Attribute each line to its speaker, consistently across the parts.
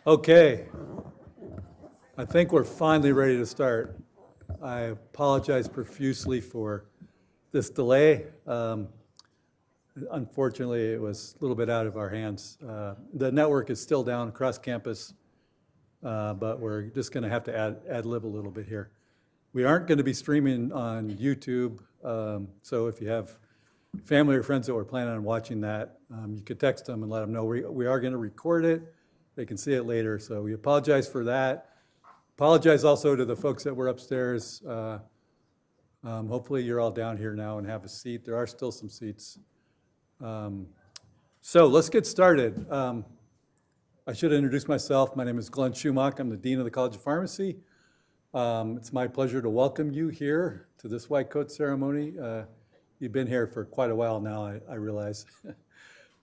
Speaker 1: Okay, I think we're finally ready to start. I apologize profusely for this delay. Unfortunately, it was a little bit out of our hands. The network is still down across campus, but we're just going to have to ad-lib a little bit here. We aren't going to be streaming on YouTube, so if you have family or friends that were planning on watching that, you could text them and let them know we are going to record it. They can see it later, so we apologize for that. Apologize also to the folks that were upstairs. Hopefully you're all down here now and have a seat. There are still some seats. So let's get started. I should introduce myself. My name is Glenn Schumacher. I'm the Dean of the College of Pharmacy. It's my pleasure to welcome you here to this white coat ceremony. You've been here for quite a while now, I realize.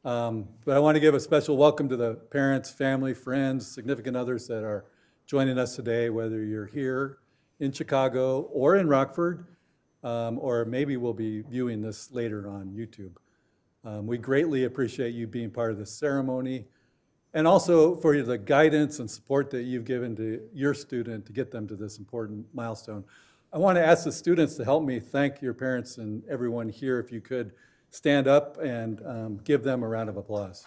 Speaker 1: But I want to give a special welcome to the parents, family, friends, significant others that are joining us today, whether you're here in Chicago or in Rockford, or maybe we'll be viewing this later on YouTube. We greatly appreciate you being part of this ceremony, and also for the guidance and support that you've given to your student to get them to this important milestone. I want to ask the students to help me thank your parents and everyone here. If you could stand up and give them a round of applause.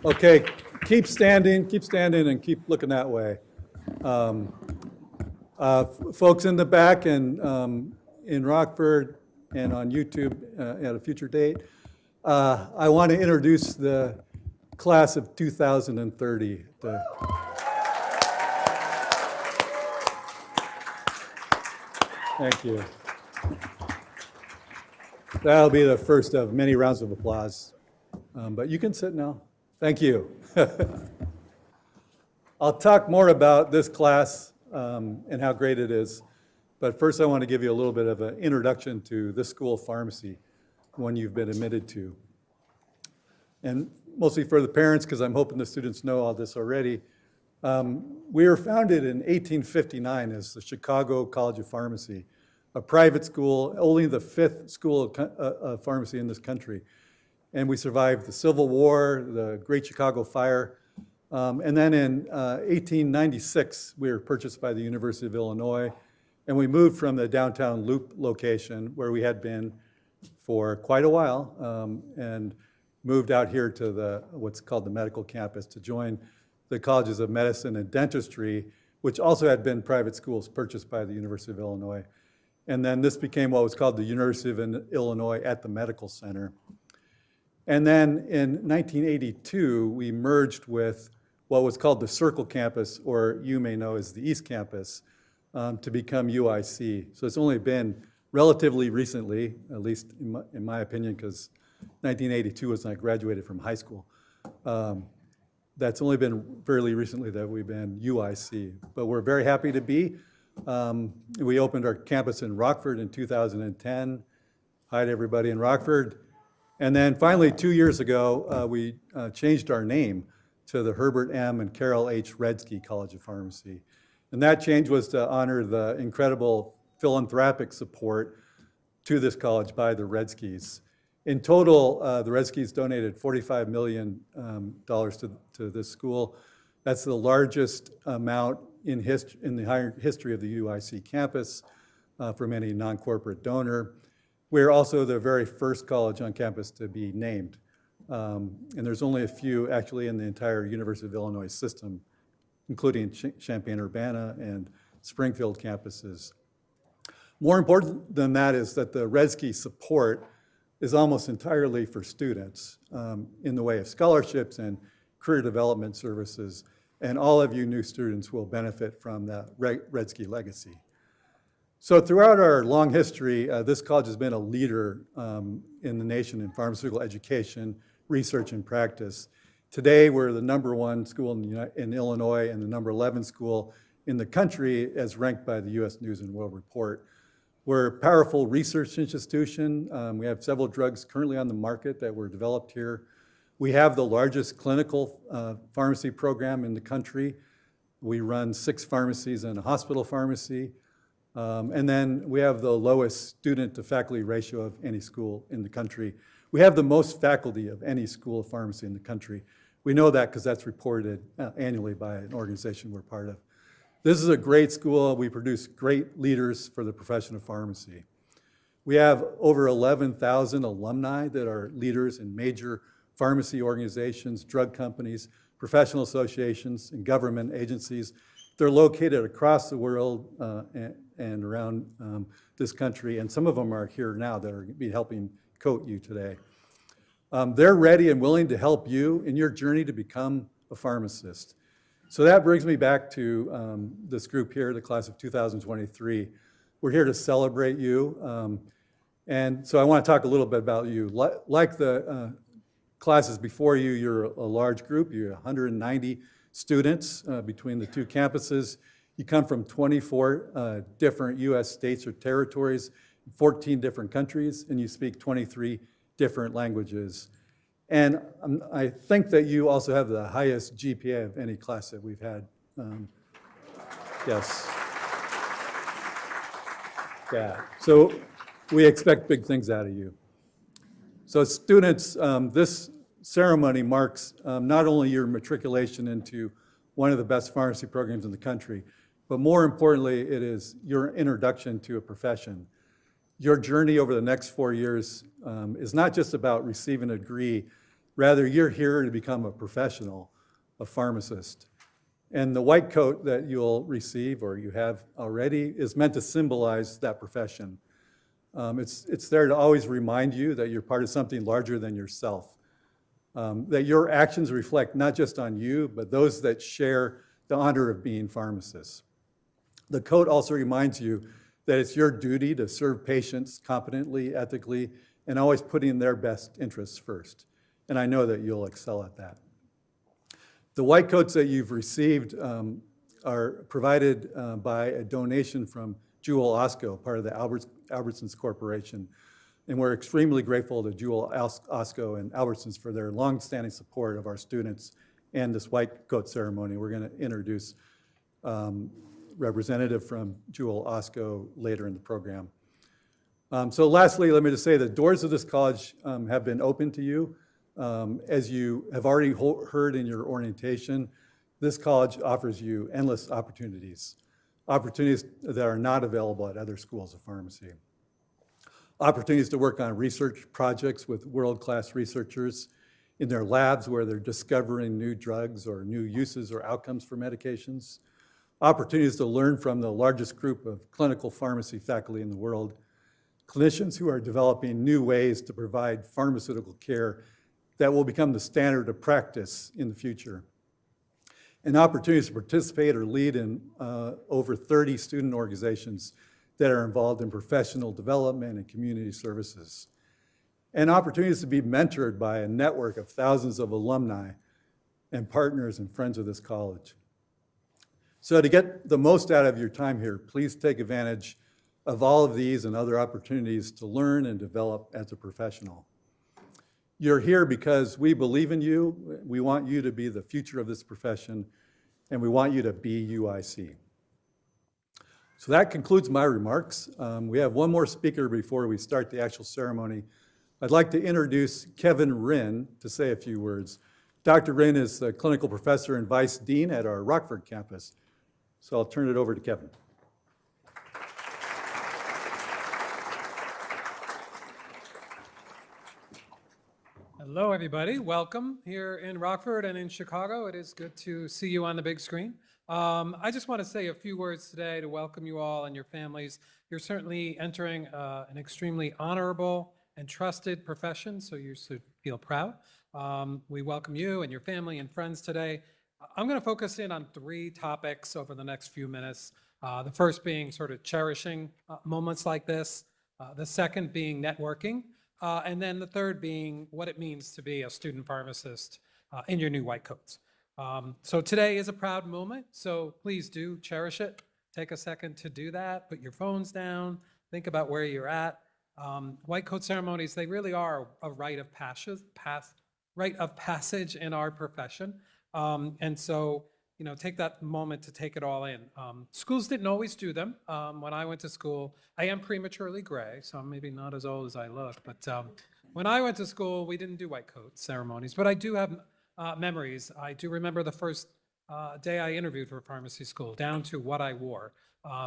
Speaker 1: Okay, keep standing, and keep looking that way. Folks in the back and in Rockford and on YouTube at a future date, I want to introduce the class of 2030. Thank you. That'll be the first of many rounds of applause. But you can sit now. Thank you. I'll talk more about this class and how great it is. But first I want to give you a little bit of an introduction to this school of pharmacy, one you've been admitted to. And mostly for the parents, because I'm hoping the students know all this already. We were founded in 1859 as the Chicago College of Pharmacy, a private school, only the 5th school of pharmacy in this country. And we survived the Civil War, the Great Chicago Fire. And then in 1896, we were purchased by the University of Illinois. And we moved from the downtown Loop location, where we had been for quite a while, and moved out here to what's called the medical campus to join the colleges of medicine and dentistry, which also had been private schools purchased by the University of Illinois. And then this became what was called the University of Illinois at the Medical Center. And then in 1982, we merged with what was called the Circle campus, or you may know as the East Campus, to become UIC. So it's only been relatively recently, at least in my opinion, because 1982 was when I graduated from high school. That's only been fairly recently that we've been UIC, but we're very happy to be. We opened our campus in Rockford in 2010. Hi to everybody in Rockford. And then finally, 2 years ago, we changed our name to the Herbert M. and Carol H. Retzky College of Pharmacy. And that change was to honor the incredible philanthropic support to this college by the Retzkys. In total, the Retzkys donated $45 million to this school. That's the largest amount in the higher history of the UIC campus from any non-corporate donor. We're also the very first college on campus to be named. And there's only a few actually in the entire University of Illinois system, including Champaign-Urbana and Springfield campuses. More important than that is that the Retzky support is almost entirely for students in the way of scholarships and career development services. And all of you new students will benefit from that Retzky legacy. So throughout our long history, this college has been a leader in the nation in pharmaceutical education, research, and practice. Today, we're the #1 school in Illinois and the #11 school in the country as ranked by the U.S. News and World Report. We're a powerful research institution. We have several drugs currently on the market that were developed here. We have the largest clinical pharmacy program in the country. We run 6 pharmacies and a hospital pharmacy. And then we have the lowest student to faculty ratio of any school in the country. We have the most faculty of any school of pharmacy in the country. We know that because that's reported annually by an organization we're part of. This is a great school. We produce great leaders for the profession of pharmacy. We have over 11,000 alumni that are leaders in major pharmacy organizations, drug companies, professional associations, and government agencies. They're located across the world and around this country, and some of them are here now that are going to be helping coach you today. They're ready and willing to help you in your journey to become a pharmacist. So that brings me back to this group here, the class of 2023. We're here to celebrate you. And so I want to talk a little bit about you. Like the classes before you, you're a large group. You're 190 students between the two campuses. You come from 24 different U.S. states or territories, 14 different countries, and you speak 23 different languages. And I think that you also have the highest GPA of any class that we've had. Yes. Yeah. So we expect big things out of you. So students, this ceremony marks not only your matriculation into one of the best pharmacy programs in the country, but more importantly, it is your introduction to a profession. Your journey over the next 4 years is not just about receiving a degree, rather you're here to become a professional, a pharmacist. And the white coat that you'll receive, or you have already, is meant to symbolize that profession. It's there to always remind you that you're part of something larger than yourself, that your actions reflect not just on you, but those that share the honor of being pharmacists. The coat also reminds you that it's your duty to serve patients competently, ethically, and always putting their best interests first. And I know that you'll excel at that. The white coats that you've received are provided by a donation from Jewel Osco, part of the Albertsons Corporation. And we're extremely grateful to Jewel Osco and Albertsons for their longstanding support of our students and this white coat ceremony. We're going to introduce representative from Jewel Osco later in the program. So lastly, let me just say the doors of this college have been open to you. As you have already heard in your orientation, this college offers you endless opportunities that are not available at other schools of pharmacy. Opportunities to work on research projects with world-class researchers in their labs where they're discovering new drugs or new uses or outcomes for medications. Opportunities to learn from the largest group of clinical pharmacy faculty in the world, clinicians who are developing new ways to provide pharmaceutical care that will become the standard of practice in the future. And opportunities to participate or lead in over 30 student organizations that are involved in professional development and community services. And opportunities to be mentored by a network of thousands of alumni and partners and friends of this college. So to get the most out of your time here, please take advantage of all of these and other opportunities to learn and develop as a professional. You're here because we believe in you. We want you to be the future of this profession, and we want you to be UIC. So that concludes my remarks. We have one more speaker before we start the actual ceremony. I'd like to introduce Kevin Rinn to say a few words. Dr. Rinn is a clinical professor and vice dean at our Rockford campus. So I'll turn it over to Kevin.
Speaker 2: Hello, everybody. Welcome here in Rockford and in Chicago. It is good to see you on the big screen. I just want to say a few words today to welcome you all and your families. You're certainly entering an extremely honorable and trusted profession, so you should feel proud. We welcome you and your family and friends today. I'm going to focus in on 3 topics over the next few minutes. The first being sort of cherishing moments like this. The second being networking. And then the third being what it means to be a student pharmacist in your new white coats. So today is a proud moment, so please do cherish it. Take a second to do that. Put your phones down. Think about where you're at. White coat ceremonies, they really are a rite of passage in our profession. And so take that moment to take it all in. Schools didn't always do them. When I went to school, I am prematurely gray, so I'm maybe not as old as I look, but when I went to school, we didn't do white coat ceremonies, but I do have memories. I do remember the first day I interviewed for pharmacy school, down to what I wore.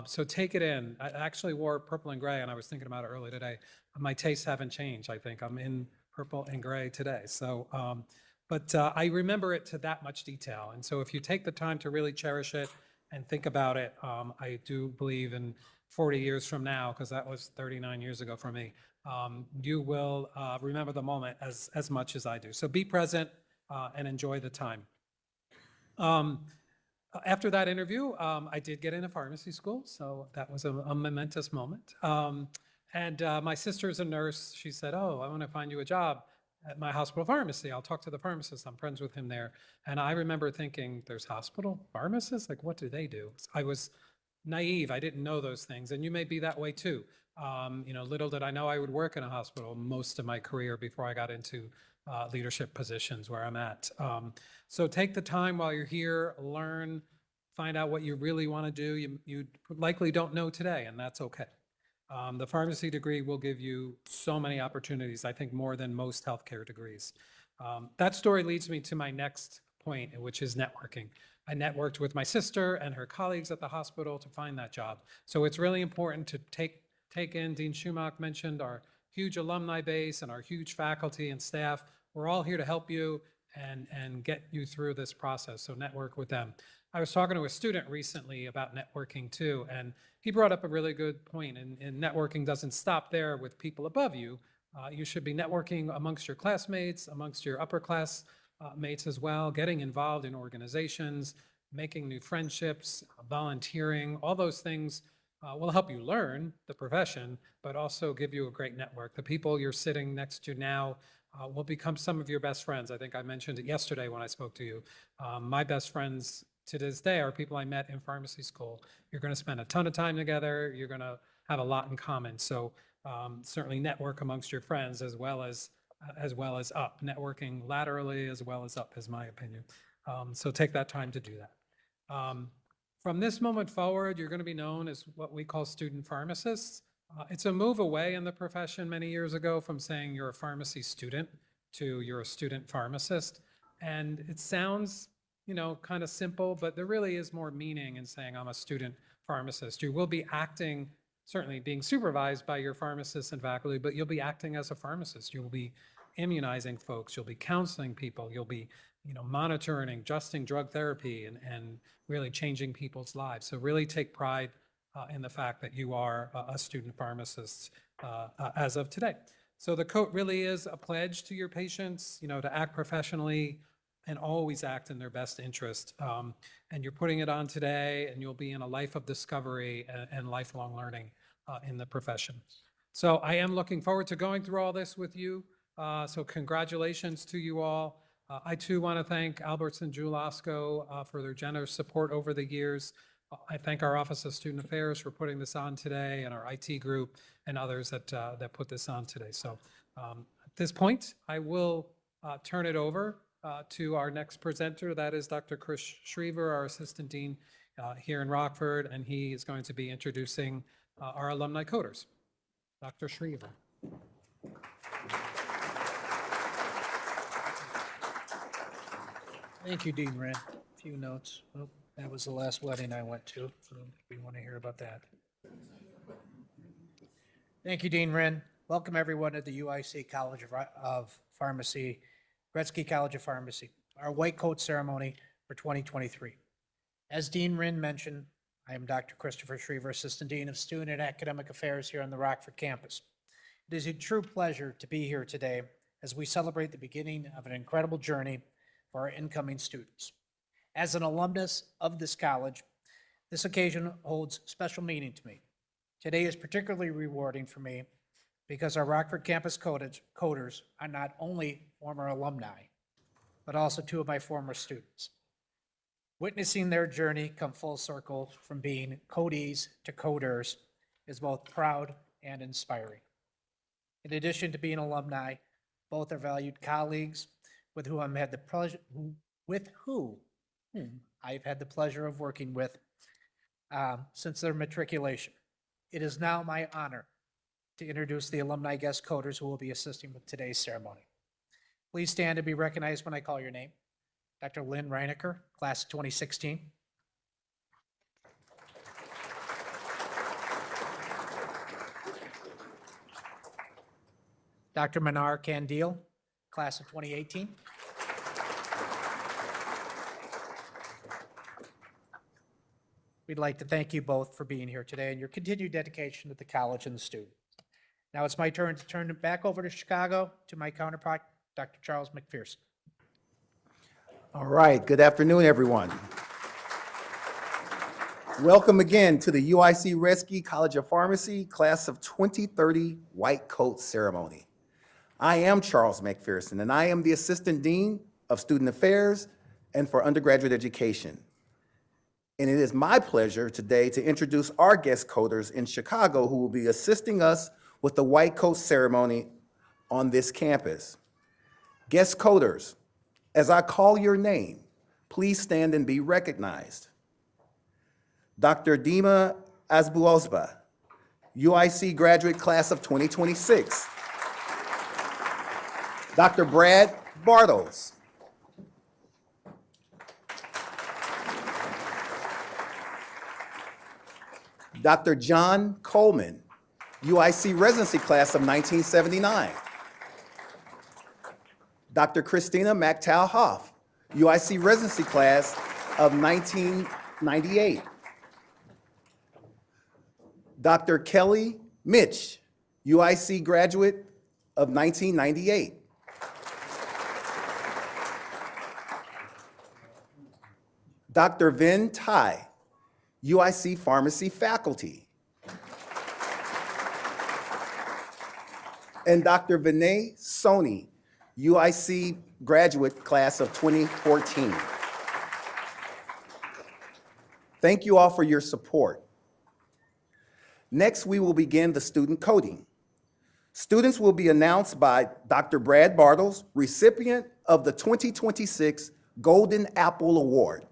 Speaker 2: So take it in. I actually wore purple and gray, and I was thinking about it earlier today. My tastes haven't changed. I think I'm in purple and gray today. So, but I remember it to that much detail. And so if you take the time to really cherish it and think about it, I do believe in 40 years from now, because that was 39 years ago for me, you will remember the moment as much as I do. So be present and enjoy the time. After that interview, I did get into pharmacy school, so that was a momentous moment. And my sister's a nurse. She said, "Oh, I want to find you a job at my hospital pharmacy. I'll talk to the pharmacist. I'm friends with him there." And I remember thinking, there's hospital pharmacists? Like, what do they do? I was naive. I didn't know those things. And you may be that way too. Little did I know I would work in a hospital most of my career before I got into leadership positions where I'm at. So take the time while you're here, learn, find out what you really want to do. You likely don't know today, and that's okay. The pharmacy degree will give you so many opportunities, I think more than most healthcare degrees. That story leads me to my next point, which is networking. I networked with my sister and her colleagues at the hospital to find that job. So it's really important to take in, Dean Schumach mentioned, our huge alumni base and our huge faculty and staff. We're all here to help you and get you through this process, so network with them. I was talking to a student recently about networking too, and he brought up a really good point, and networking doesn't stop there with people above you. You should be networking amongst your classmates, amongst your upper class mates as well, getting involved in organizations, making new friendships, volunteering, all those things will help you learn the profession, but also give you a great network. The people you're sitting next to now will become some of your best friends. I think I mentioned it yesterday when I spoke to you. My best friends to this day are people I met in pharmacy school. You're going to spend a ton of time together. You're going to have a lot in common. So certainly network amongst your friends as well as up. Networking laterally as well as up is my opinion. So take that time to do that. From this moment forward, you're going to be known as what we call student pharmacists. It's a move away in the profession many years ago from saying you're a pharmacy student to you're a student pharmacist. And it sounds, kind of simple, but there really is more meaning in saying I'm a student pharmacist. You will be acting, certainly being supervised by your pharmacists and faculty, but you'll be acting as a pharmacist. You'll be immunizing folks. You'll be counseling people. You'll be, monitoring, adjusting drug therapy and really changing people's lives. So really take pride in the fact that you are a student pharmacist as of today. So the coat really is a pledge to your patients, to act professionally and always act in their best interest. And you're putting it on today, and you'll be in a life of discovery and lifelong learning in the profession. So I am looking forward to going through all this with you. So congratulations to you all. I too want to thank Alberts and Julasco for their generous support over the years. I thank our Office of Student Affairs for putting this on today, and our IT group and others that put this on today. So at this point, I will turn it over to our next presenter. That is Dr. Chris Schriever, our Assistant Dean here in Rockford, and he is going to be introducing our alumni coders. Dr. Schriever.
Speaker 3: Thank you, Dean Wren. A few notes. Oh, that was the last wedding I went to, so we want to hear about that. Thank you, Dean Wren. Welcome everyone to the UIC College of Pharmacy, Retzky College of Pharmacy, our white coat ceremony for 2023. As Dean Wren mentioned, I am Dr. Christopher Schriever, Assistant Dean of Student and Academic Affairs here on the Rockford campus. It is a true pleasure to be here today as we celebrate the beginning of an incredible journey for our incoming students. As an alumnus of this college, this occasion holds special meaning to me. Today is particularly rewarding for me because our Rockford campus coders are not only former alumni, but also two of my former students. Witnessing their journey come full circle from being codees to coders is both proud and inspiring. In addition to being alumni, both are valued colleagues with whom I've had the pleasure, I've had the pleasure of working with since their matriculation. It is now my honor to introduce the alumni guest coders who will be assisting with today's ceremony. Please stand and be recognized when I call your name. Dr. Lynn Reinecker, class of 2016. Dr. Manar Candil, class of 2018. We'd like to thank you both for being here today and your continued dedication to the college and the students. Now it's my turn to turn it back over to Chicago to my counterpart, Dr. Charles McPherson.
Speaker 4: All right, good afternoon, everyone. Welcome again to the UIC Retzky College of Pharmacy Class of 2030 White Coat Ceremony. I am Charles McPherson, and I am the Assistant Dean of Student Affairs and for Undergraduate Education. And it is my pleasure today to introduce our guest coders in Chicago who will be assisting us with the White Coat Ceremony on this campus. Guest coders, as I call your name, please stand and be recognized. Dr. Dima Azbuozba, UIC graduate class of 2026. Dr. Brad Bartles. Dr. John Coleman, UIC residency class of 1979. Dr. Christina McTow-Hoff, UIC residency class of 1998. Dr. Kelly Mitch, UIC graduate of 1998. Dr. Vin Tai, UIC Pharmacy faculty. And Dr. Vinay Soni, UIC graduate class of 2014. Thank you all for your support. Next, we will begin the student coding. Students will be announced by Dr. Brad Bartles, recipient of the 2026 Golden Apple Award.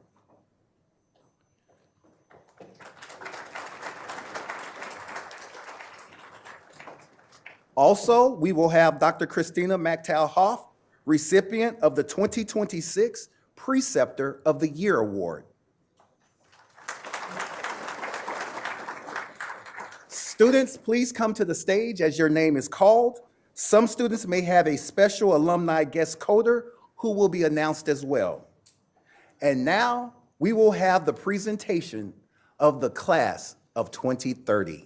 Speaker 4: Also, we will have Dr. Christina McTow-Hoff, recipient of the 2026 Preceptor of the Year Award. Students, please come to the stage as your name is called. Some students may have a special alumni guest coder who will be announced as well. And now we will have the presentation of the class of 2030.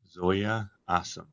Speaker 5: Zoya Assam.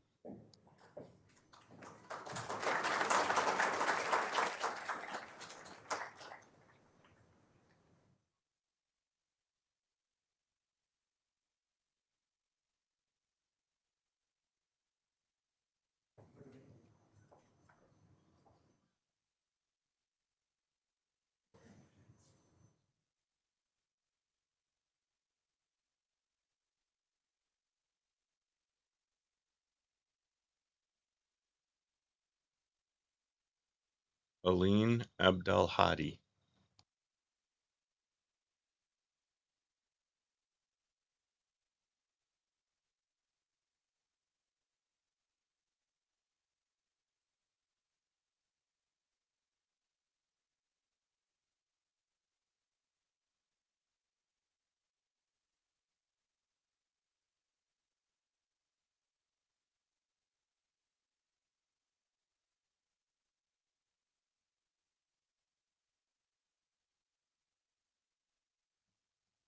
Speaker 5: Aline Abdelhadi.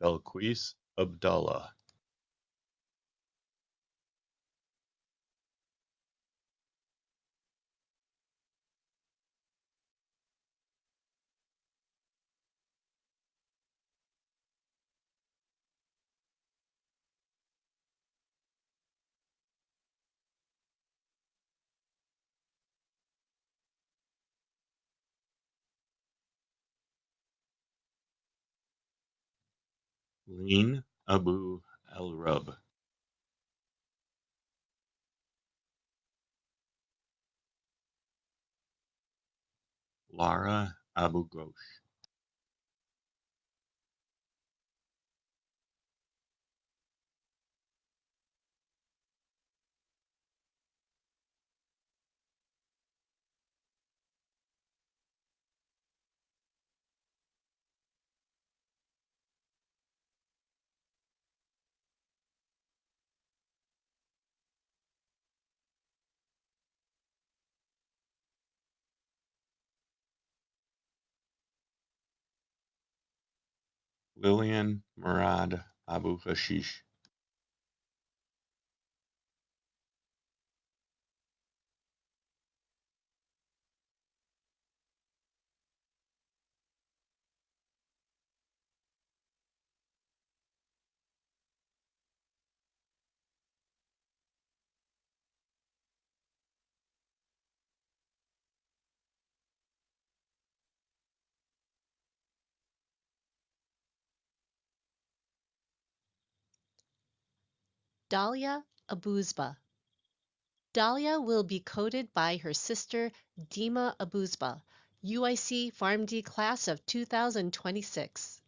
Speaker 5: Belquis Abdullah. Lin Abu El-Rub. Lara Abu Ghosh. Lillian Murad Abu Hashish.
Speaker 6: Dalia Abuzba. Dalia will be coded by her sister Dima Abuzba, UIC PharmD class of 2026.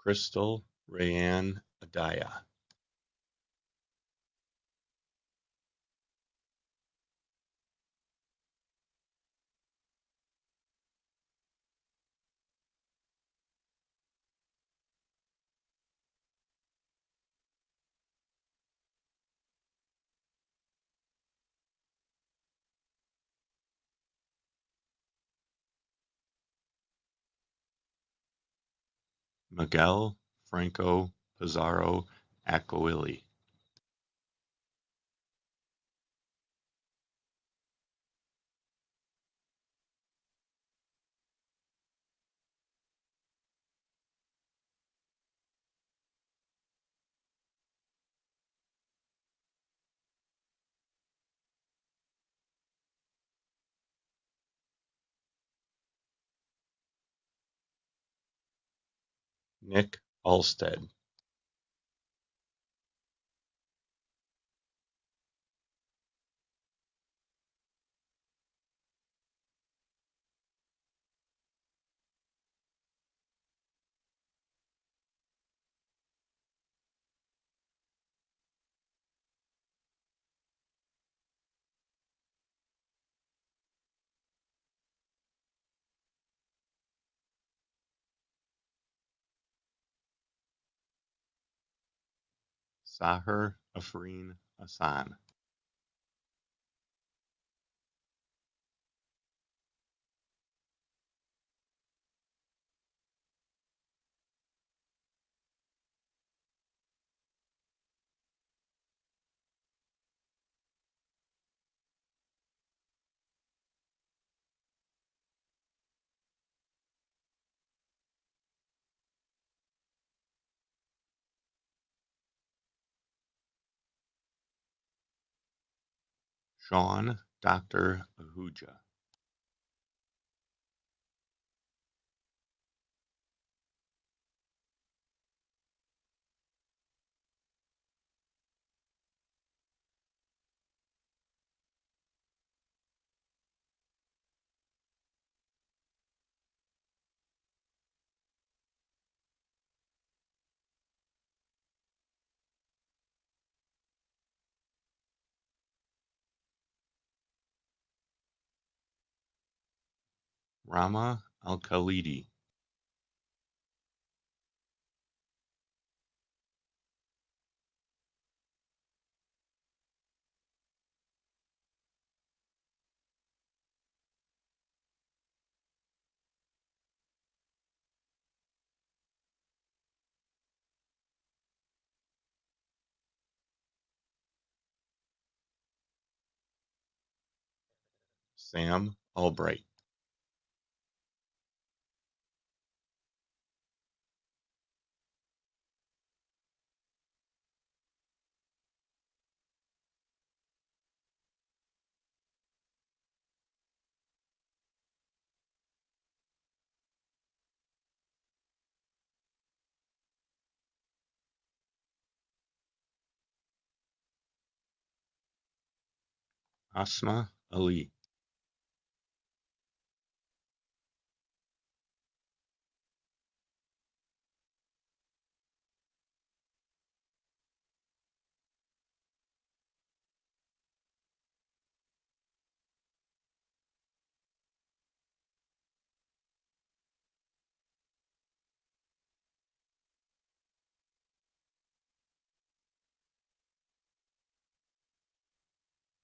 Speaker 5: Crystal Rayanne Adaya. Miguel Franco Pizarro Acquili. Nick Alstead. Sahar Afreen Hassan. Sean Dr. Ahuja. Rama Al-Khalidi. Sam Albright. Asma Ali.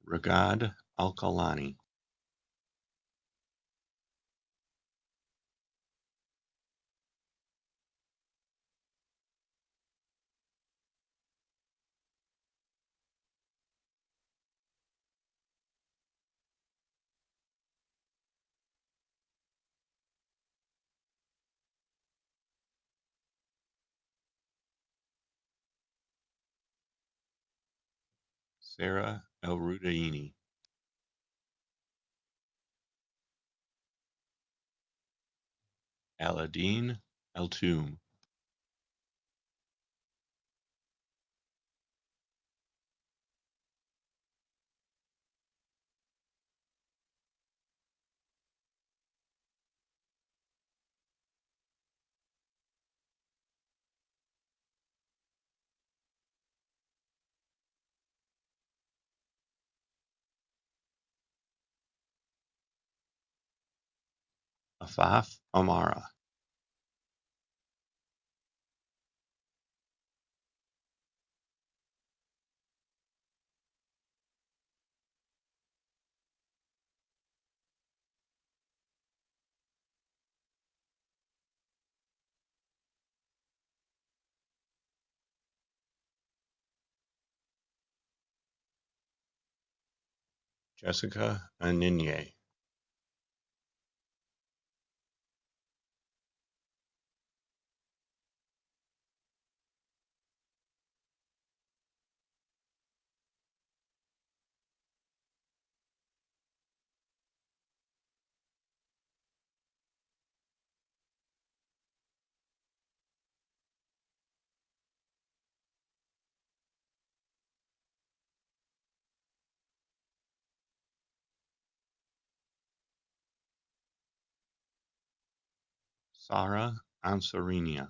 Speaker 5: Ragad Alkalani. Sarah El-Rudaini. Aladeen El-Toum. Afaf Amara. Jessica Aninye. Sara Ansarinia.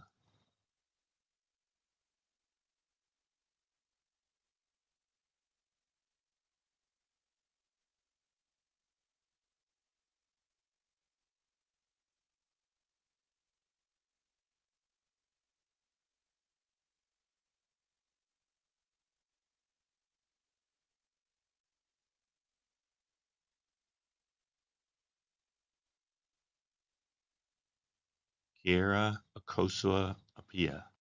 Speaker 5: Kiera Akosua Apia.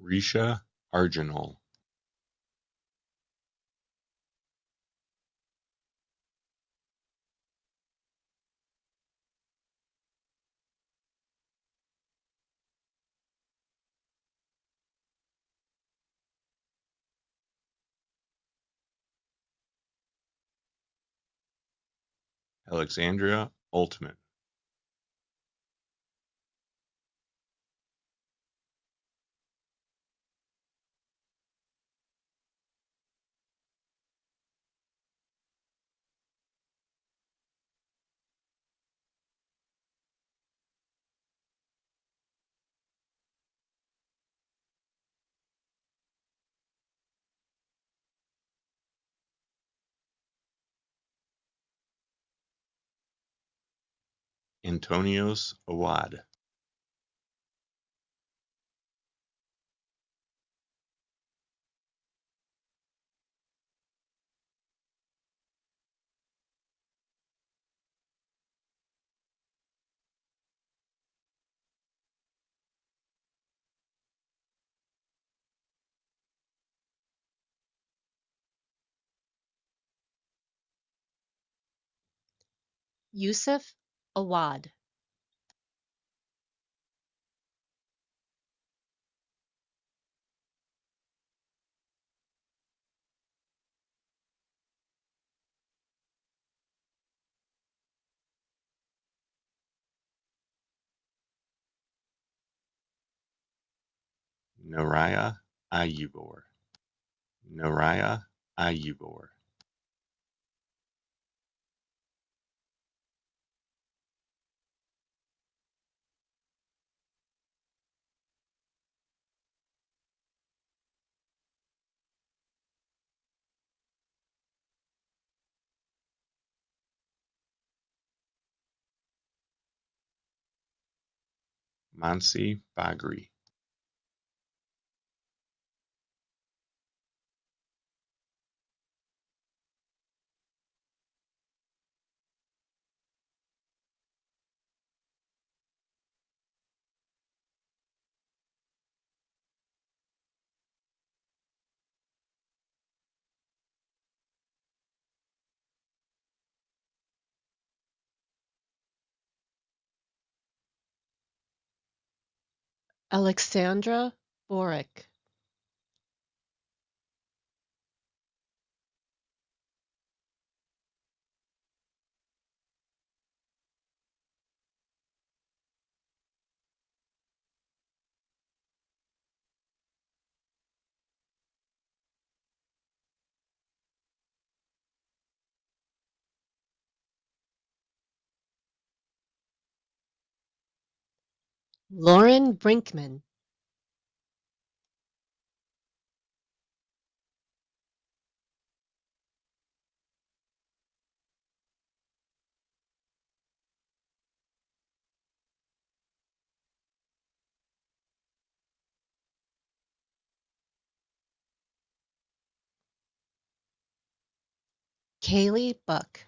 Speaker 5: Risha Arjanol. Alexandria Ultimate. Antonios Awad,
Speaker 6: Yusuf Awad,
Speaker 5: Noraya Ayubor, Noraya Ayubor, Mansi Bagri,
Speaker 6: Alexandra Borick, Lauren Brinkman, Kaylee Buck,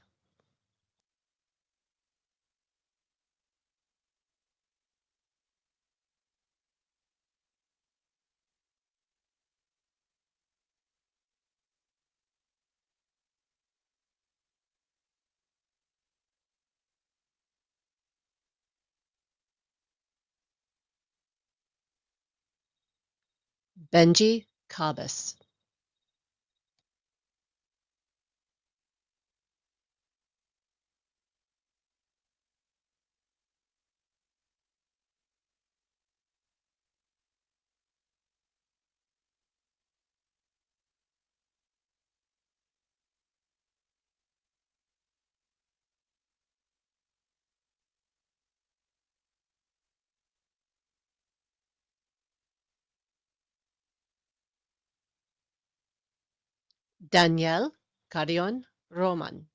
Speaker 6: Benji Cabas, Danielle Carion Roman,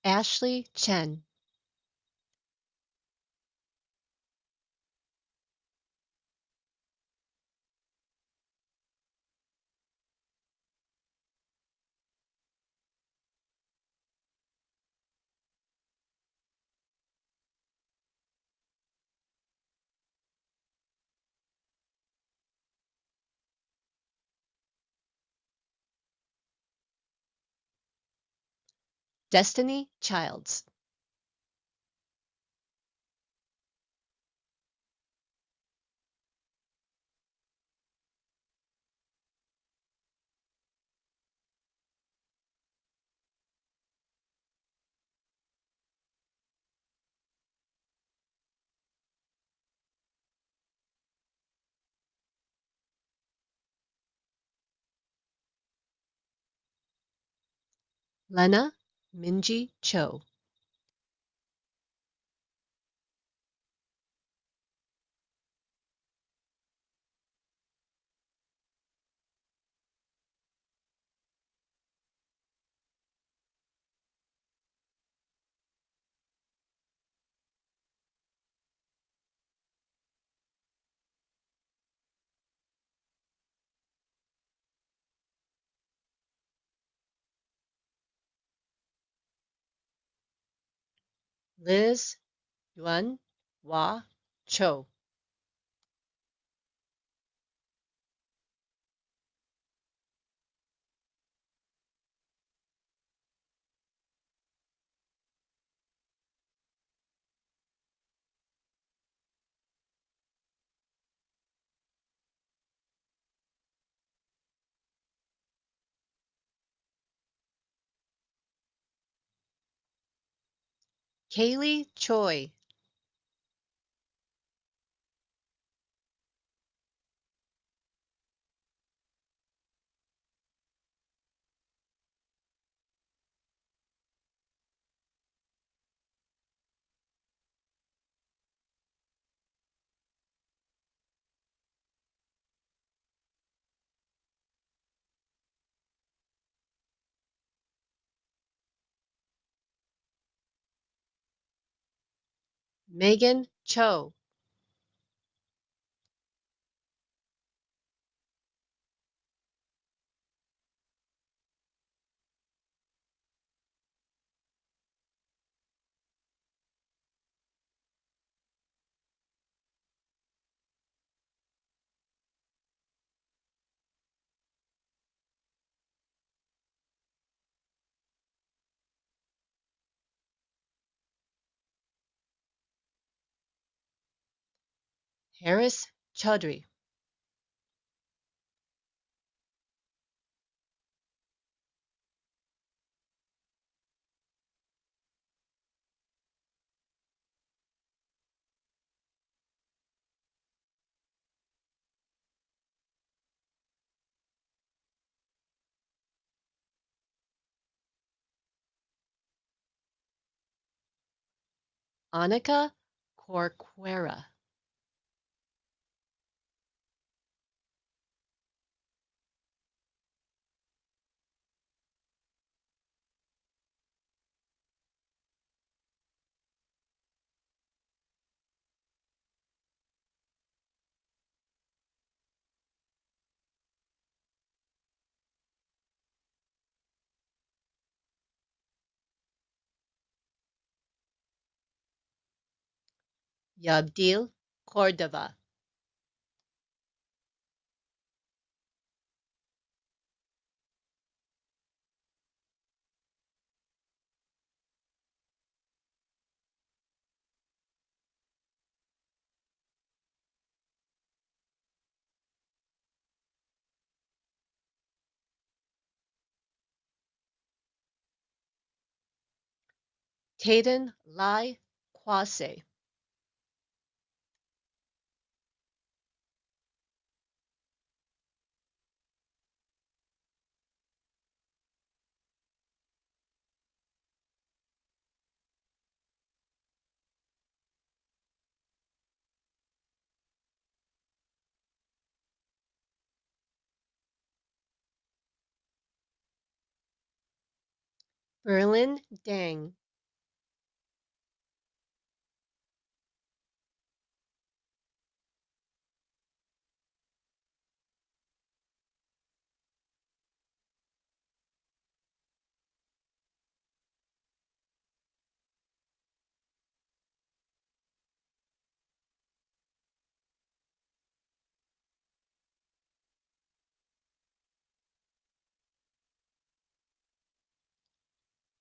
Speaker 6: Ashley Chen, Destiny Childs, Lena Minji Cho. Liz Yuan Hua Cho. Kaylee Choi. Megan Cho. Harris Chaudhry. Annika Corquera. Yabdil Cordova. Tayden Lai Kwase. Berlin Deng.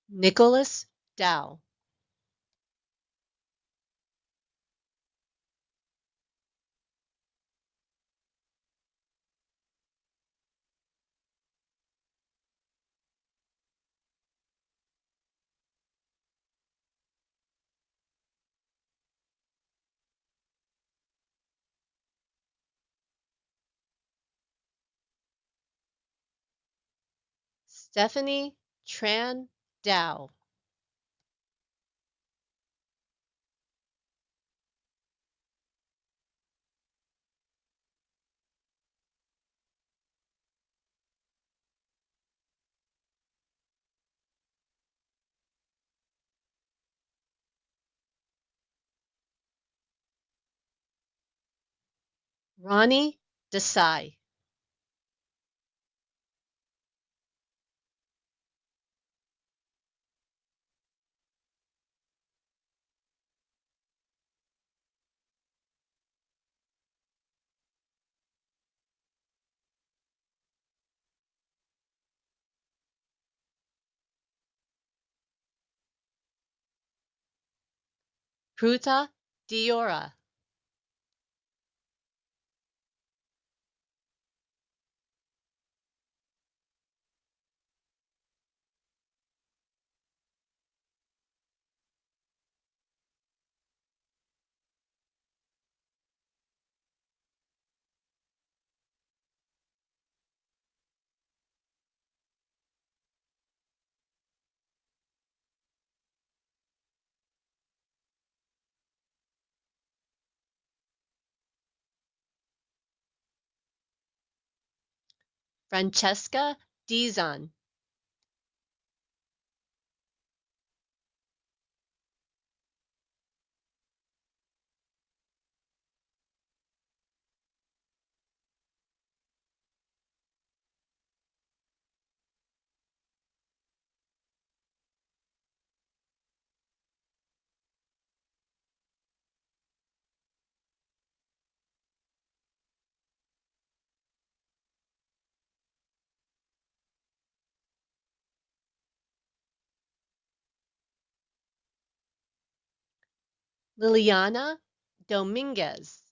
Speaker 6: Nicholas Dow. Stephanie Tran Dow. Ronnie Desai. Pruta Diora. Francesca Dizon. Liliana Dominguez.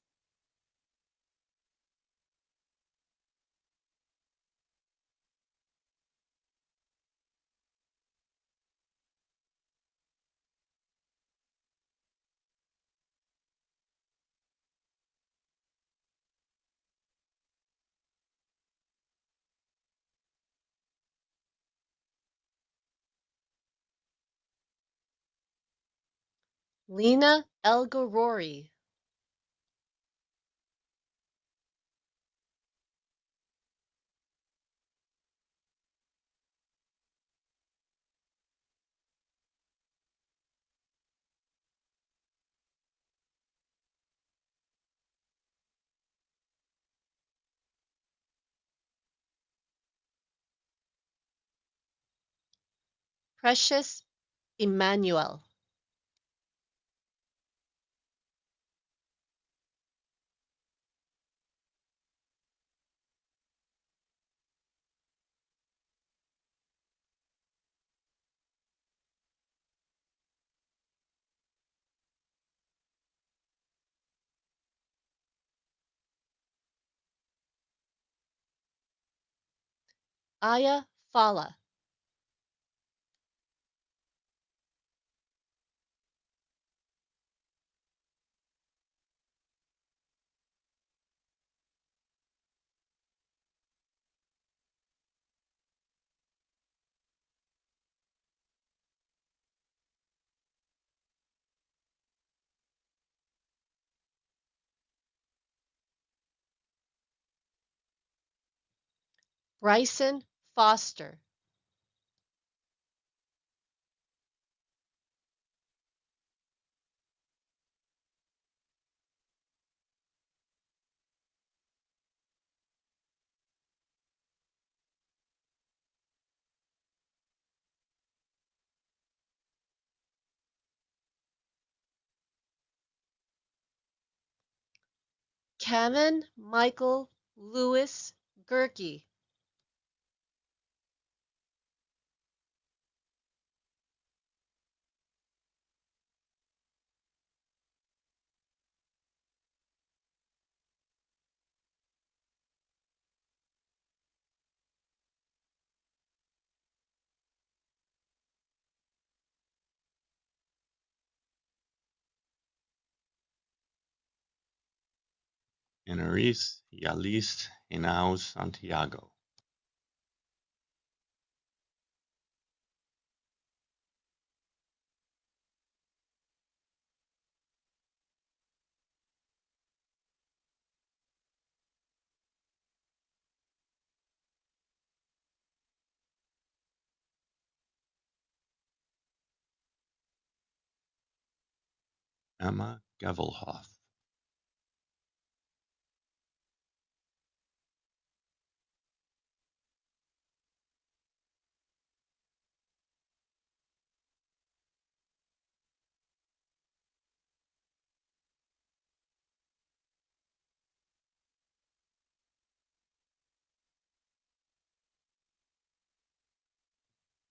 Speaker 6: Lena Elgorori. Precious Emmanuel. Aya Fala. Bryson Foster. Kevin Michael Lewis Gerke.
Speaker 5: Enrique Yalis Henao Santiago. Emma Gevelhoff,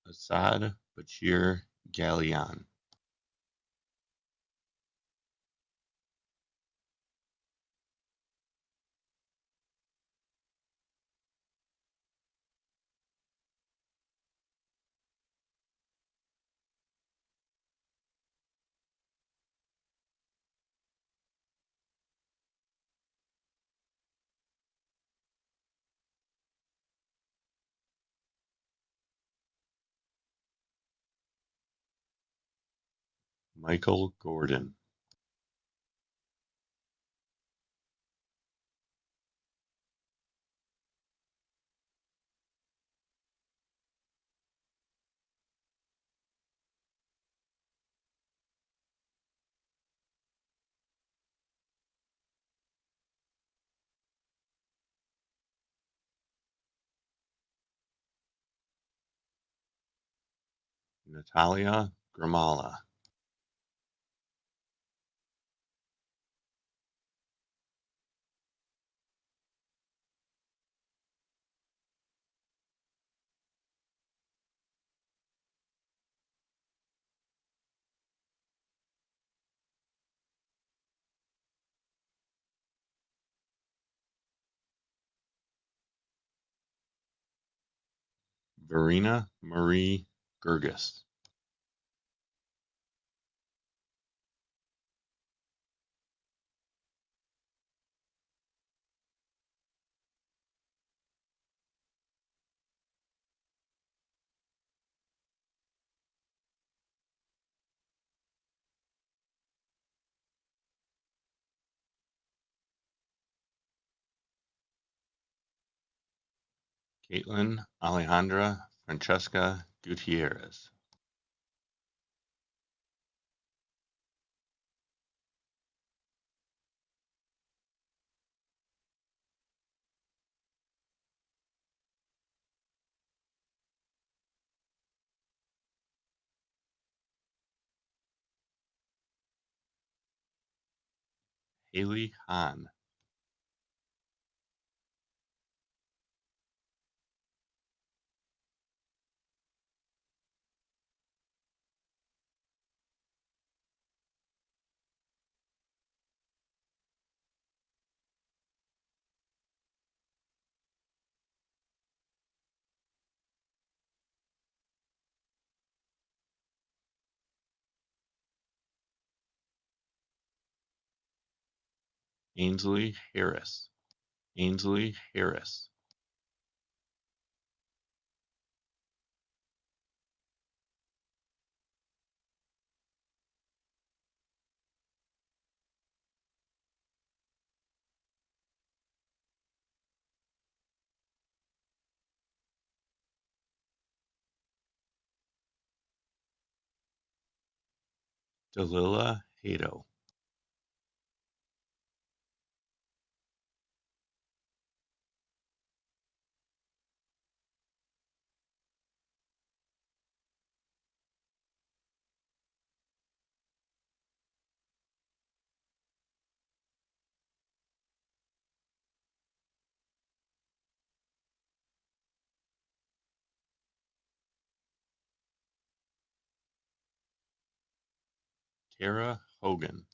Speaker 5: Asad Bashir Galian, Michael Gordon, Natalia Gramala, Verena Marie Gerges, Caitlin Alejandra Francesca Gutierrez, Haley Hahn, Ainsley Harris, Ainsley Harris, Dalila Hato, Tara Hogan,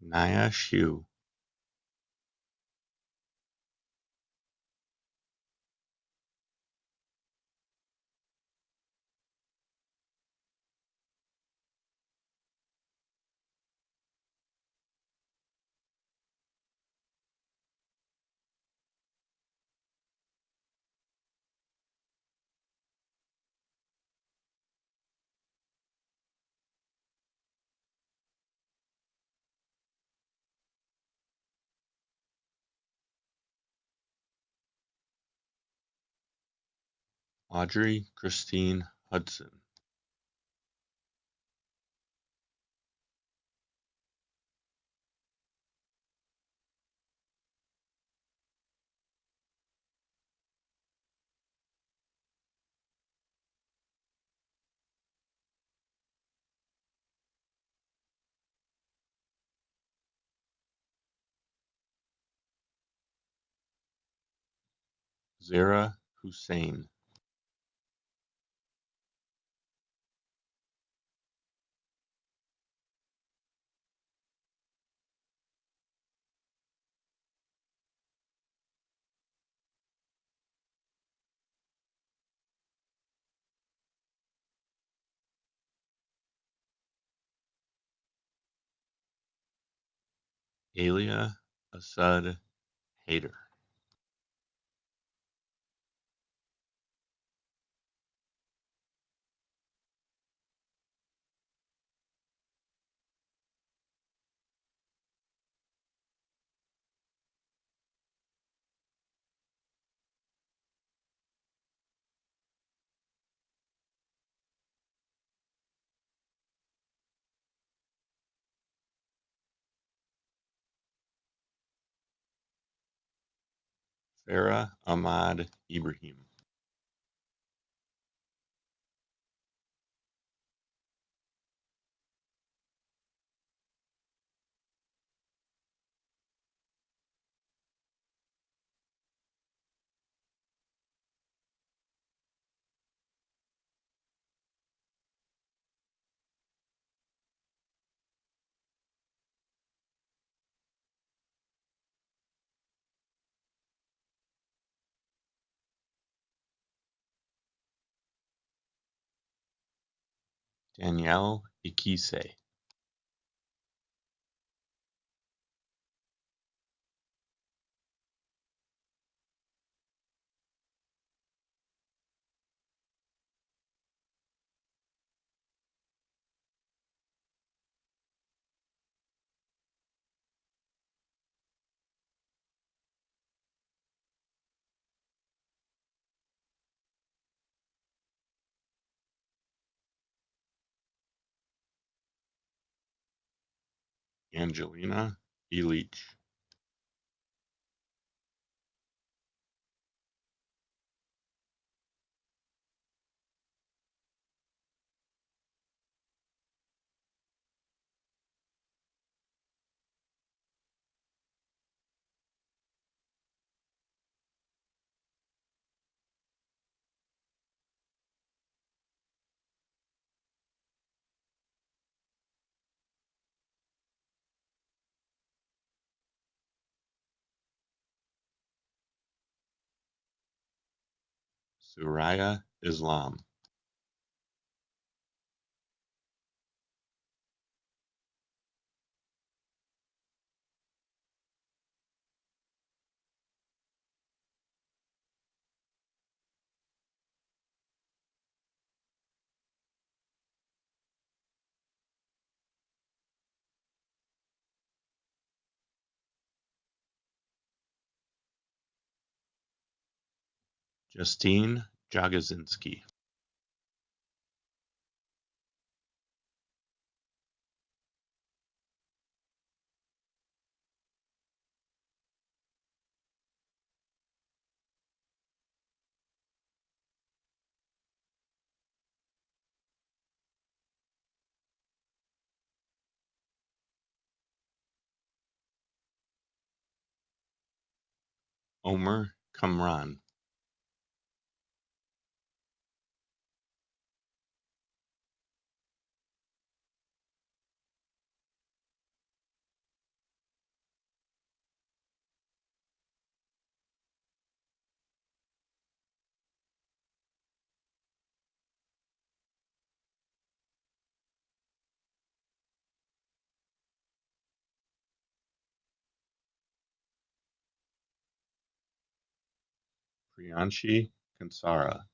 Speaker 5: Naya Shu, Audrey Christine Hudson. Zara Hussein. Alia Asad Haider. Farah Ahmad Ibrahim. Danielle Ikise. Angelina Ilich. Suraya Islam. Justine Jagosinski. Omer Kamran. Priyanshi Kansara.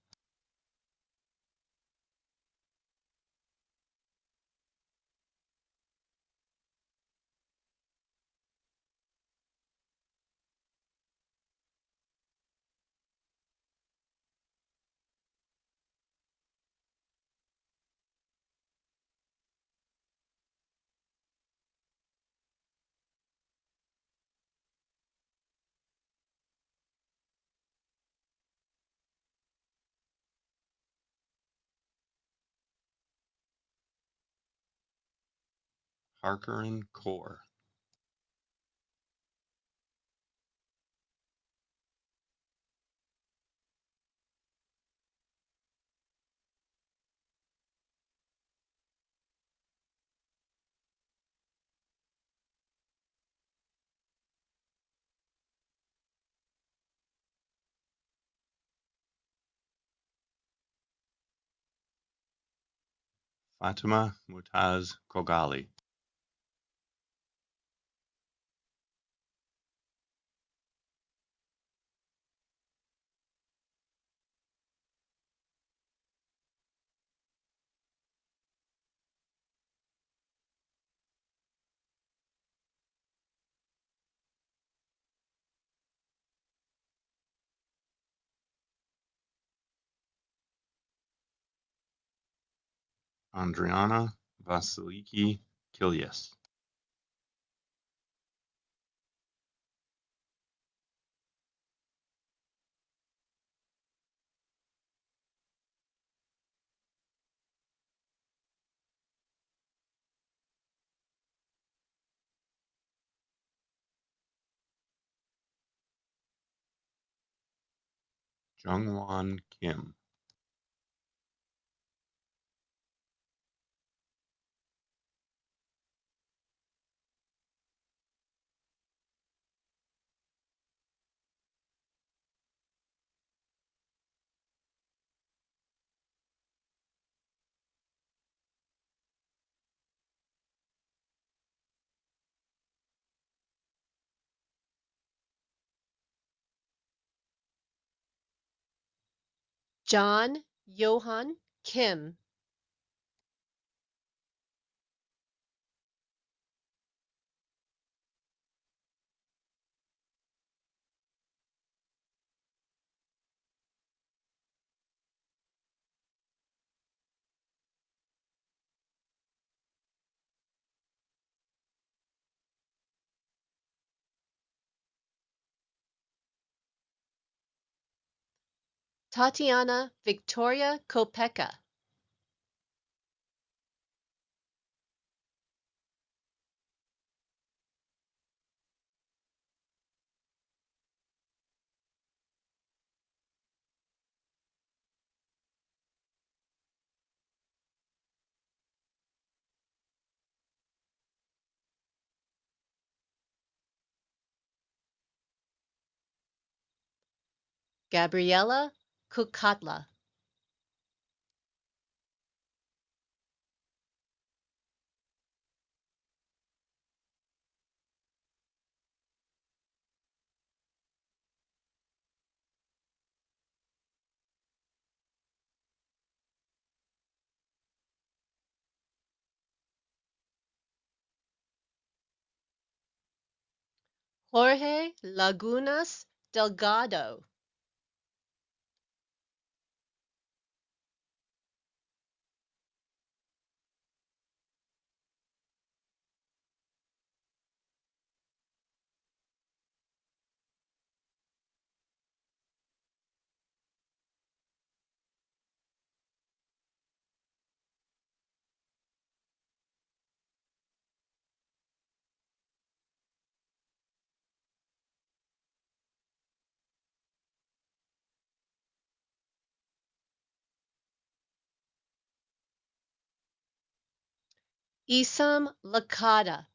Speaker 5: Harkeren Kaur. Fatima Mutaz Kogali. Andriana Vasiliki Kilyas. Jungwon Kim.
Speaker 6: John Johan Kim. Tatiana Victoria Kopeka. Gabriela Kukatla. Jorge Lagunas Delgado. Isam Lakata.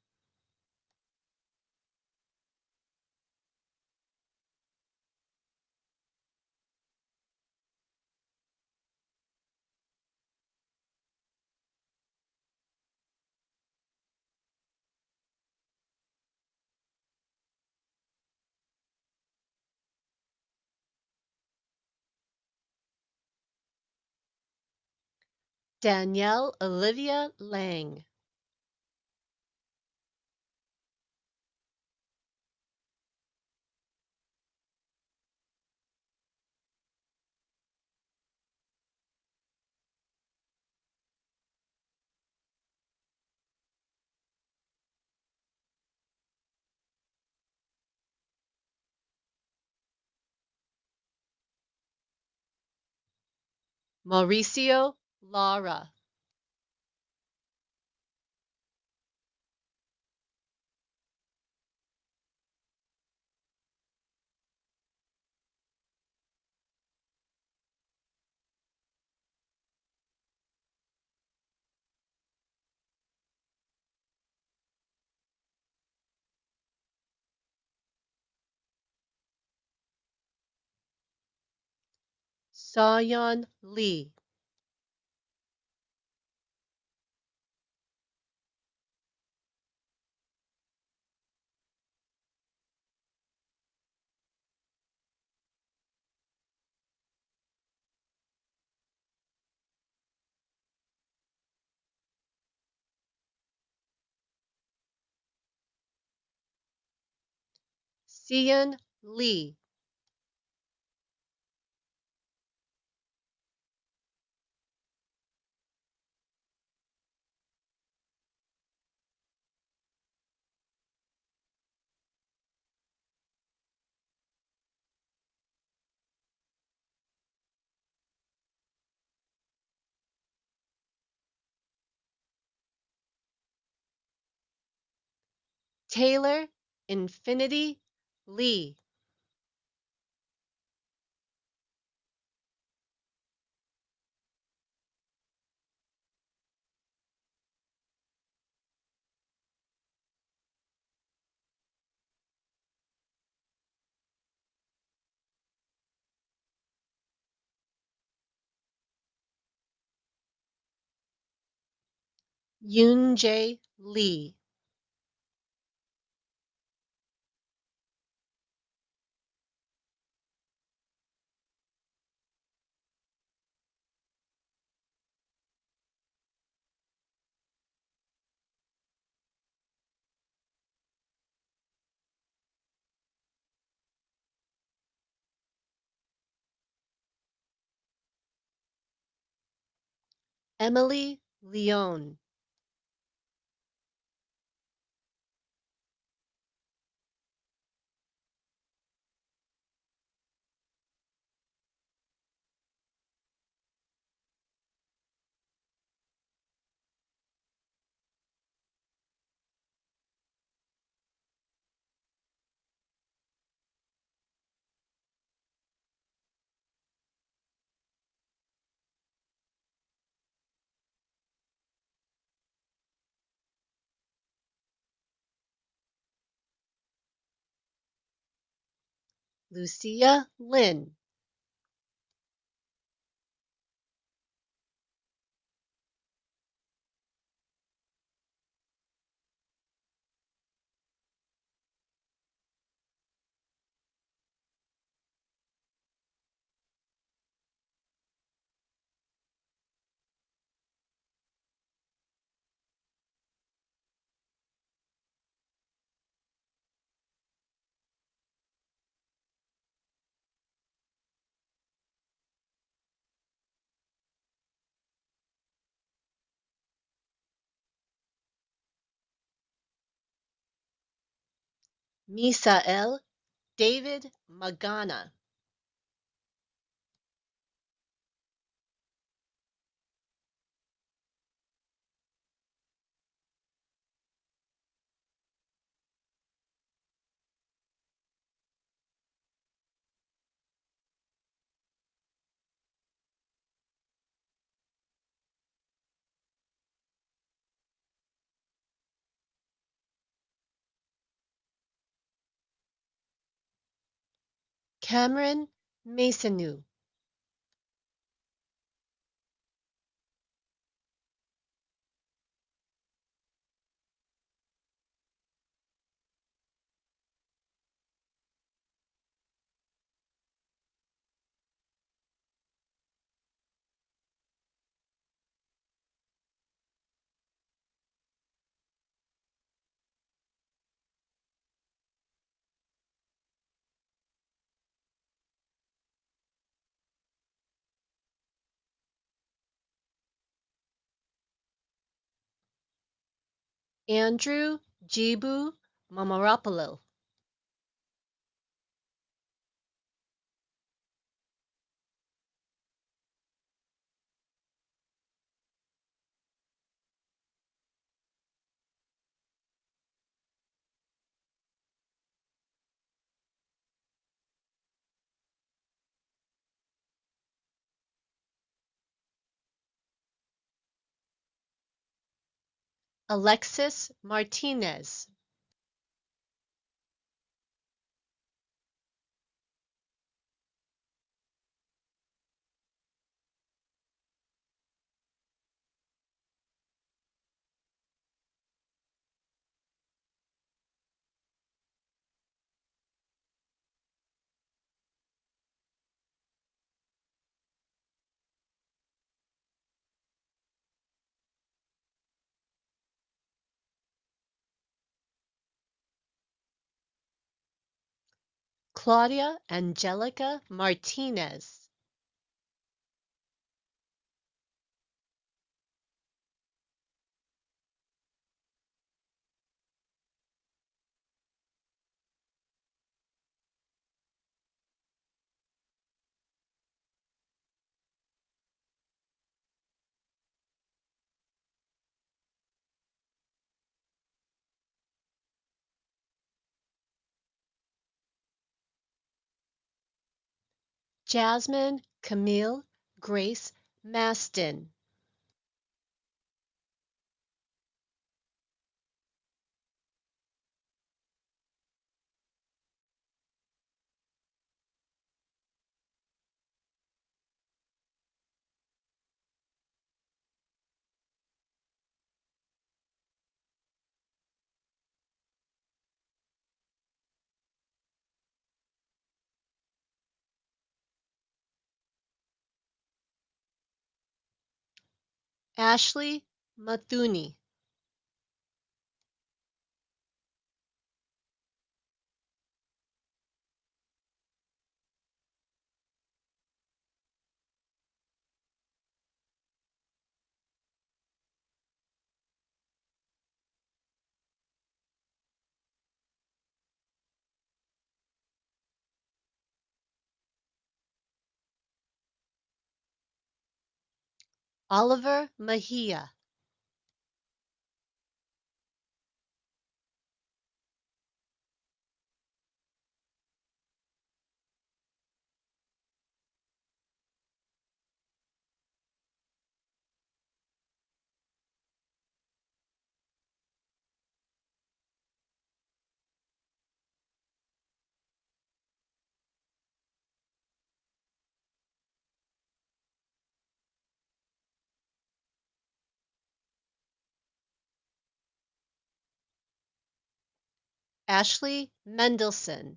Speaker 6: Danielle Olivia Lang. Mauricio Lara. Sayon Lee. Sian Lee. Taylor Infinity Lee. Yoon Jae Lee. Emily Leone. Lucia Lin. Misael David Magana. Cameron Masonu. Andrew Jibu Mamaropoulos. Alexis Martinez. Claudia Angelica Martinez. Jasmine Camille Grace Maston. Ashley Mathuni. Oliver Mejia. Ashley Mendelson.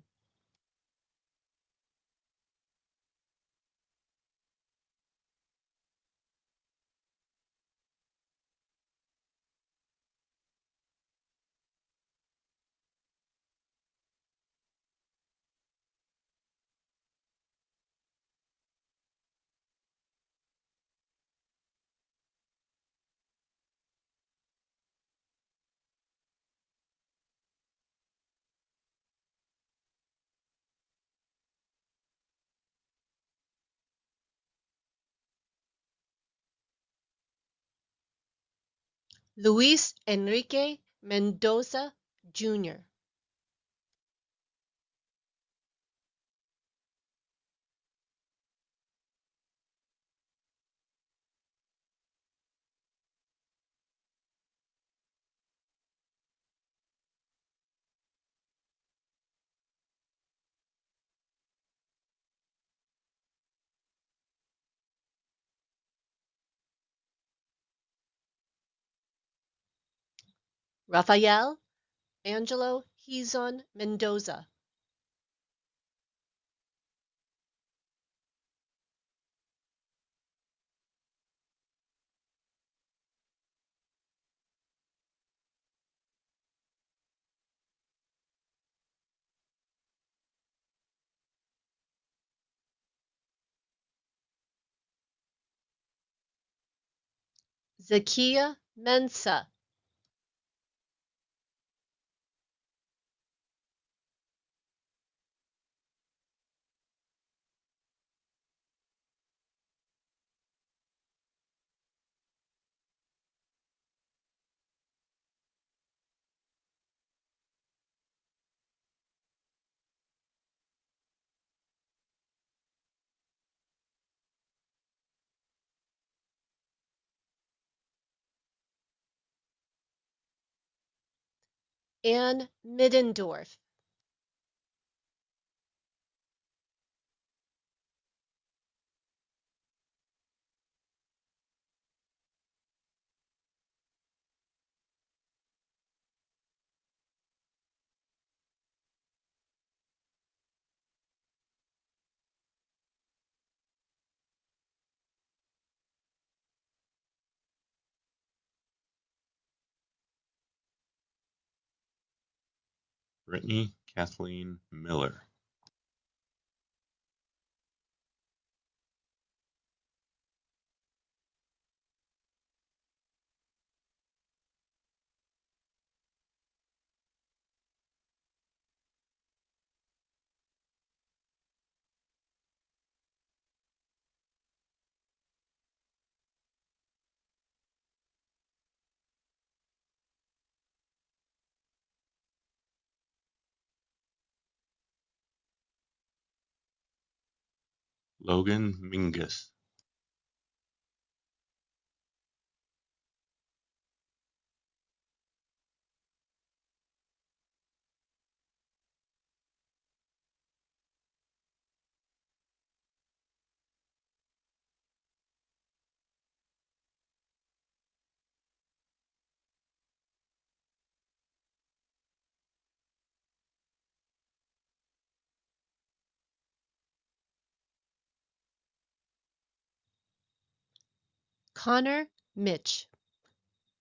Speaker 6: Luis Enrique Mendoza Jr. Rafael Angelo Hizon Mendoza. Zakia Mensa. Ann Middendorf.
Speaker 5: Brittany Kathleen Miller. Logan Mingus.
Speaker 6: Connor Mitch.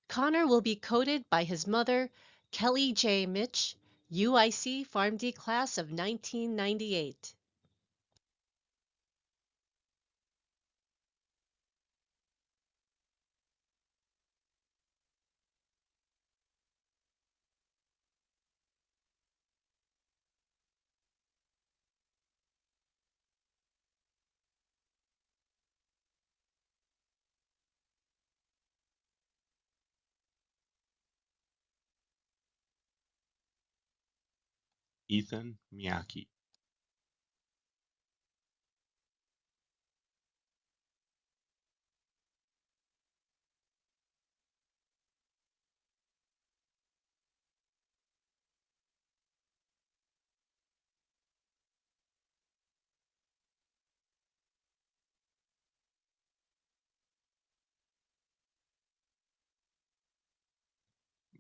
Speaker 6: Connor will be coded by his mother, Kelly J. Mitch, UIC PharmD class of 1998.
Speaker 5: Ethan Miyake.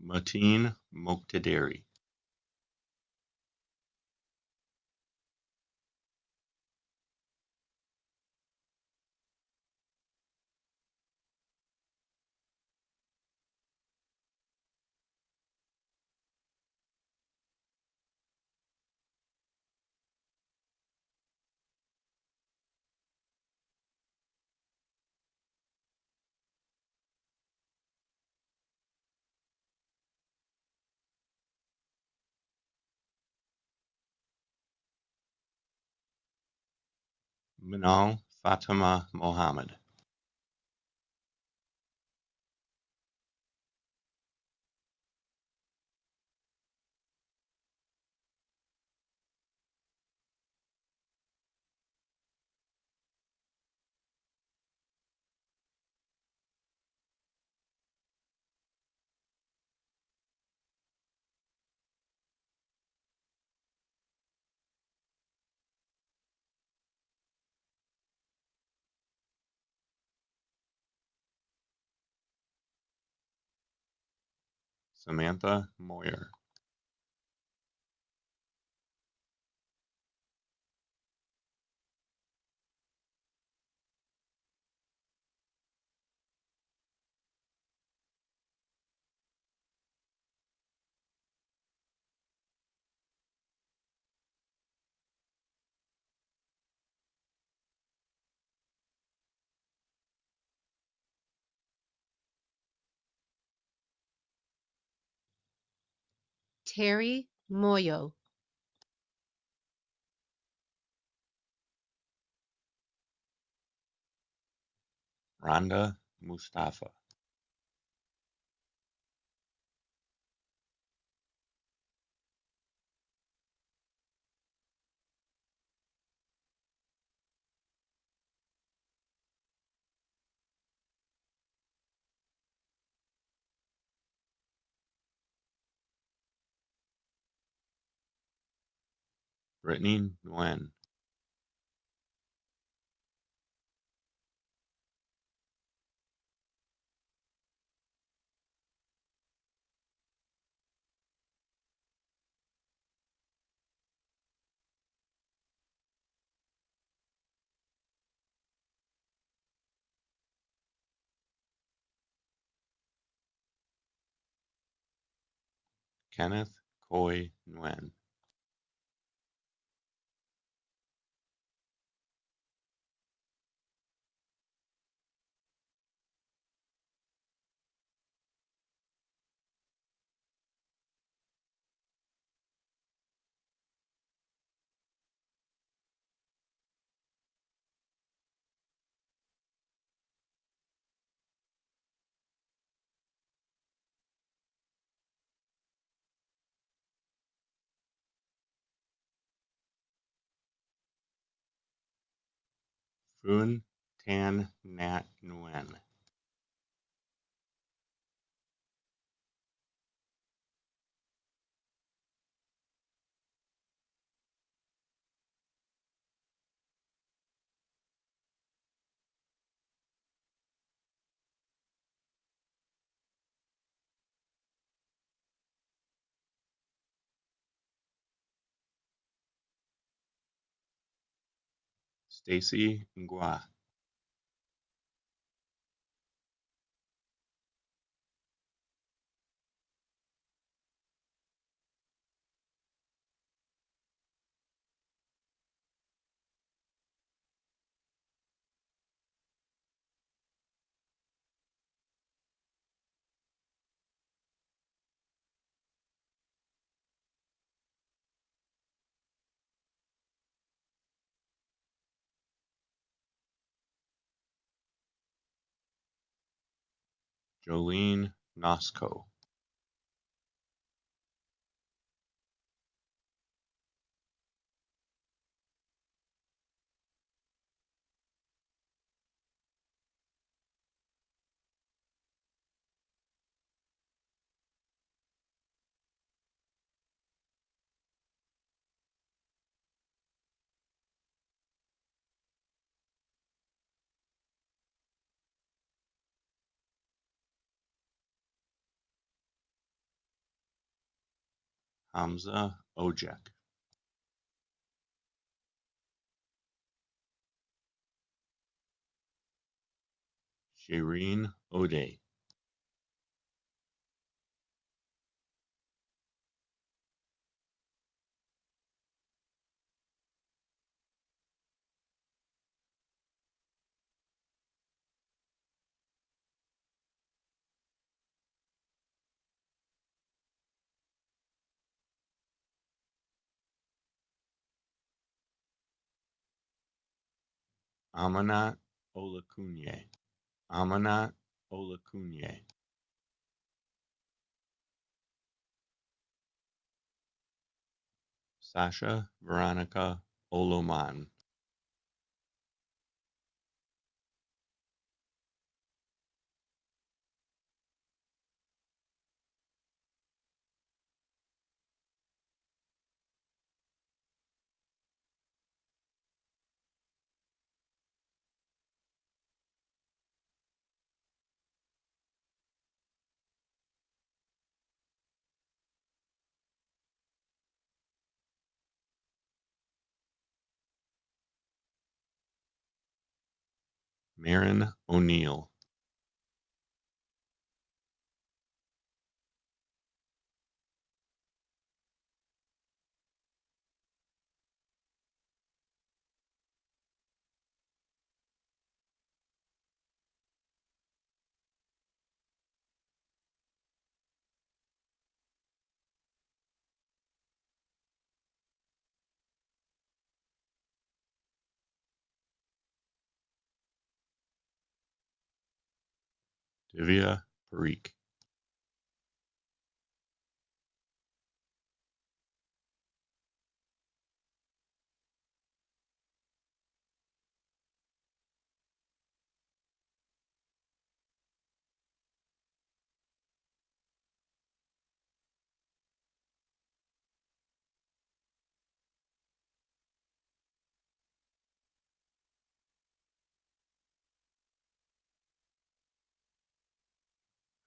Speaker 5: Mateen Moqtaderi. Minal Fatima Mohammed. Samantha Moyer.
Speaker 6: Terry Moyo.
Speaker 5: Rhonda Mustafa. Brittany Nguyen. Kenneth Coy Nguyen. Phuon Tan Nhat Nguyen. Stacy Ngwa. Jolene Nosko. Hamza Ojek. Shireen O'Day. Amanat Olakunye. Amanat Olakunye. Sasha Veronica Oloman. Marin O'Neill. Divya Parikh.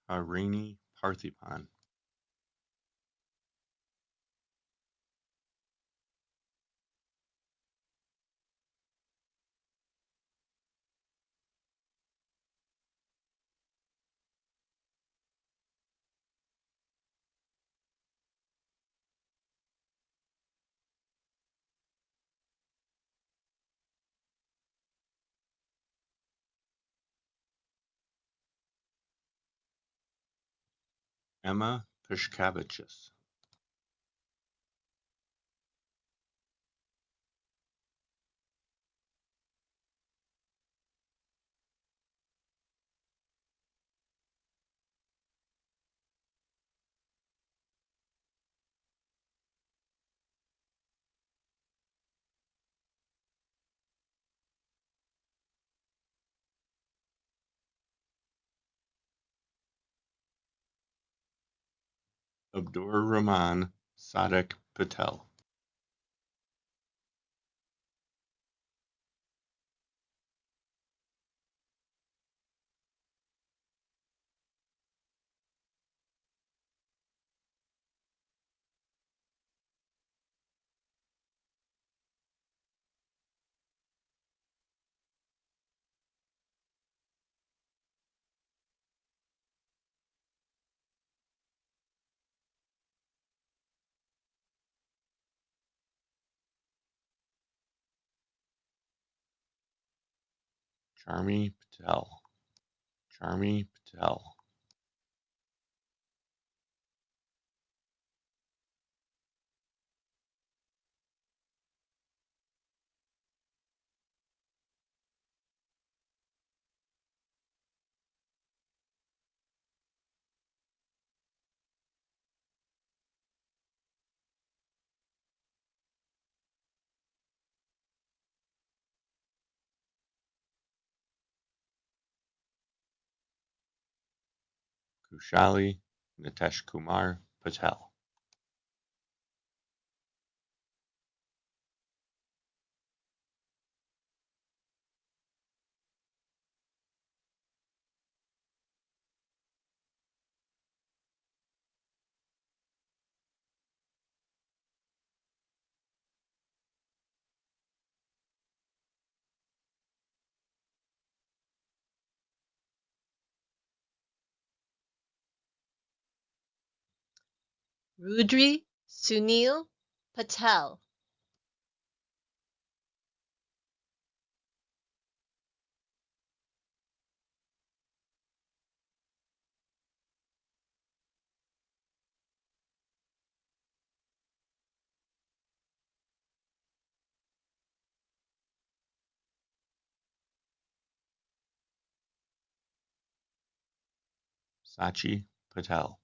Speaker 5: Harini Parthipan. Emma Pishkavichus. Abdur Rahman Sadiq Patel. Charmi Patel. Charmi Patel. Kushali Nitesh Kumar Patel.
Speaker 6: Rudri Sunil Patel.
Speaker 5: Sachi Patel.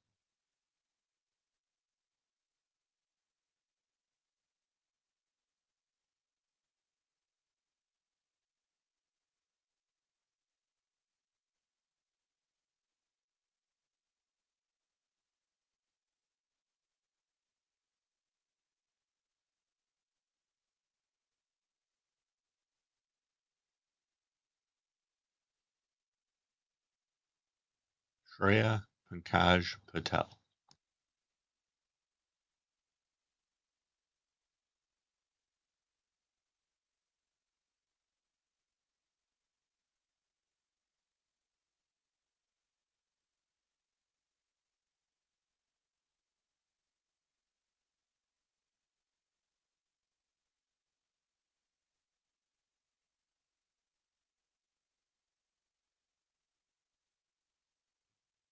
Speaker 5: Shreya Pankaj Patel.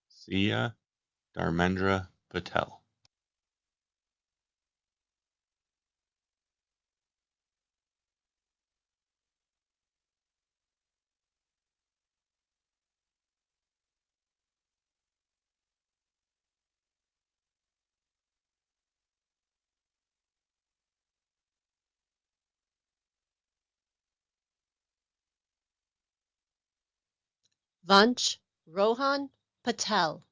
Speaker 5: Sia Dharmendra Patel.
Speaker 6: Vanch Rohan Patel.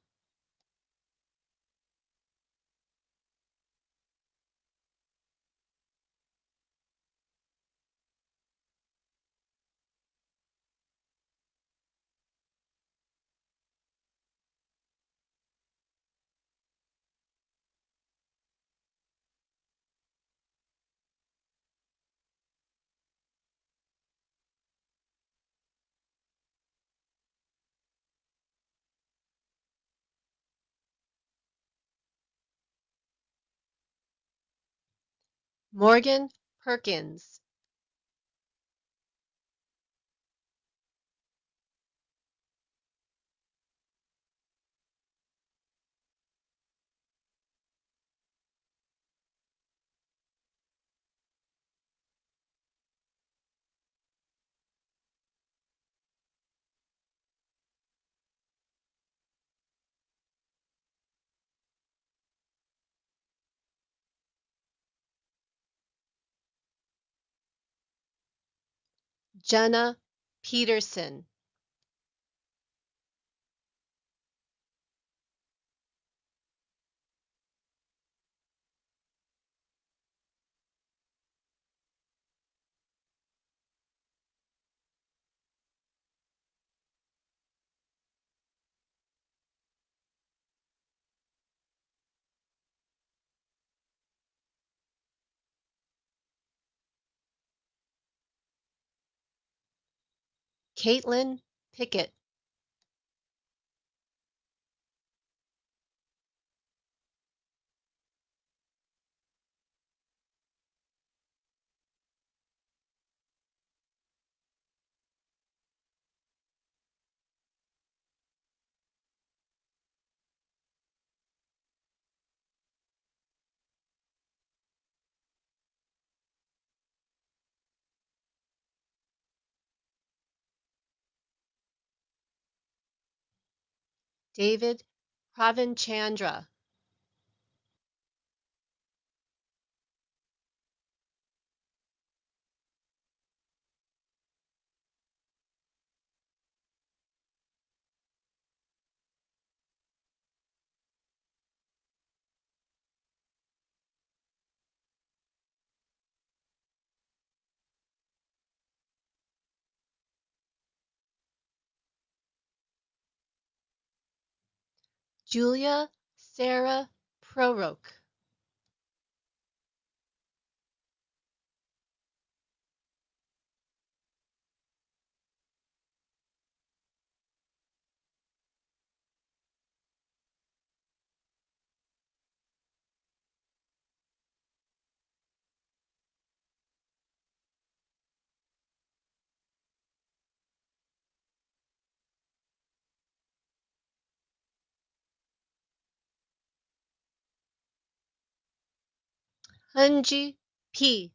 Speaker 6: Morgan Perkins. Jenna Peterson. Caitlin Pickett. David Pravinchandra. Julia Sarah Proroke. Hunji P.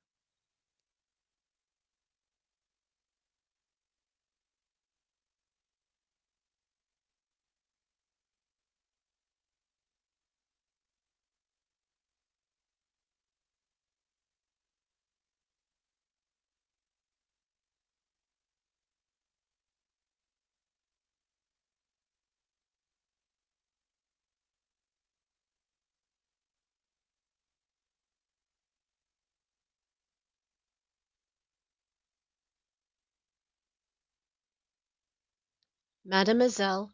Speaker 6: Mademoiselle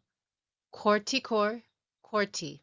Speaker 6: Corticor Corti.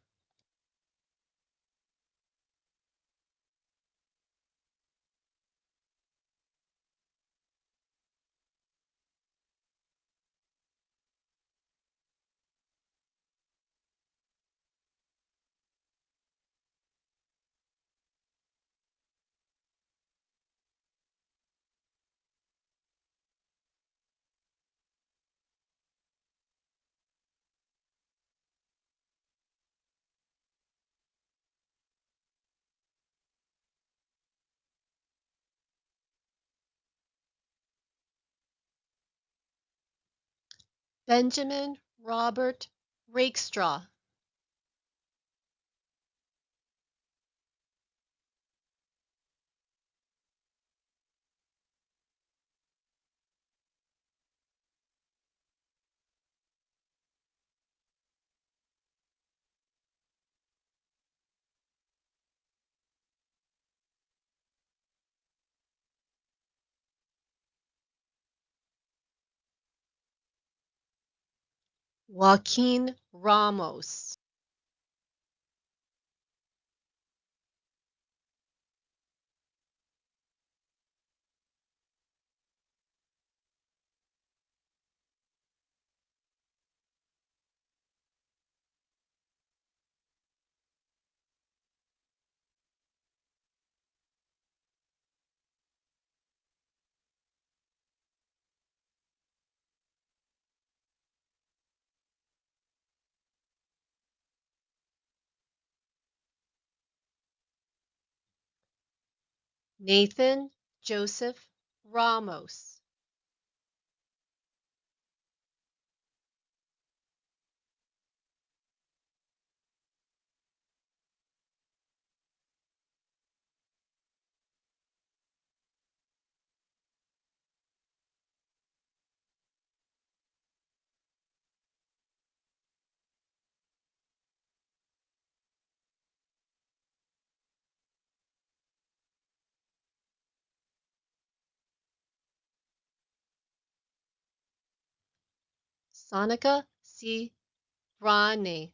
Speaker 6: Benjamin Robert Rakestraw. Joaquin Ramos. Nathan Joseph Ramos. Sonica C. Rane.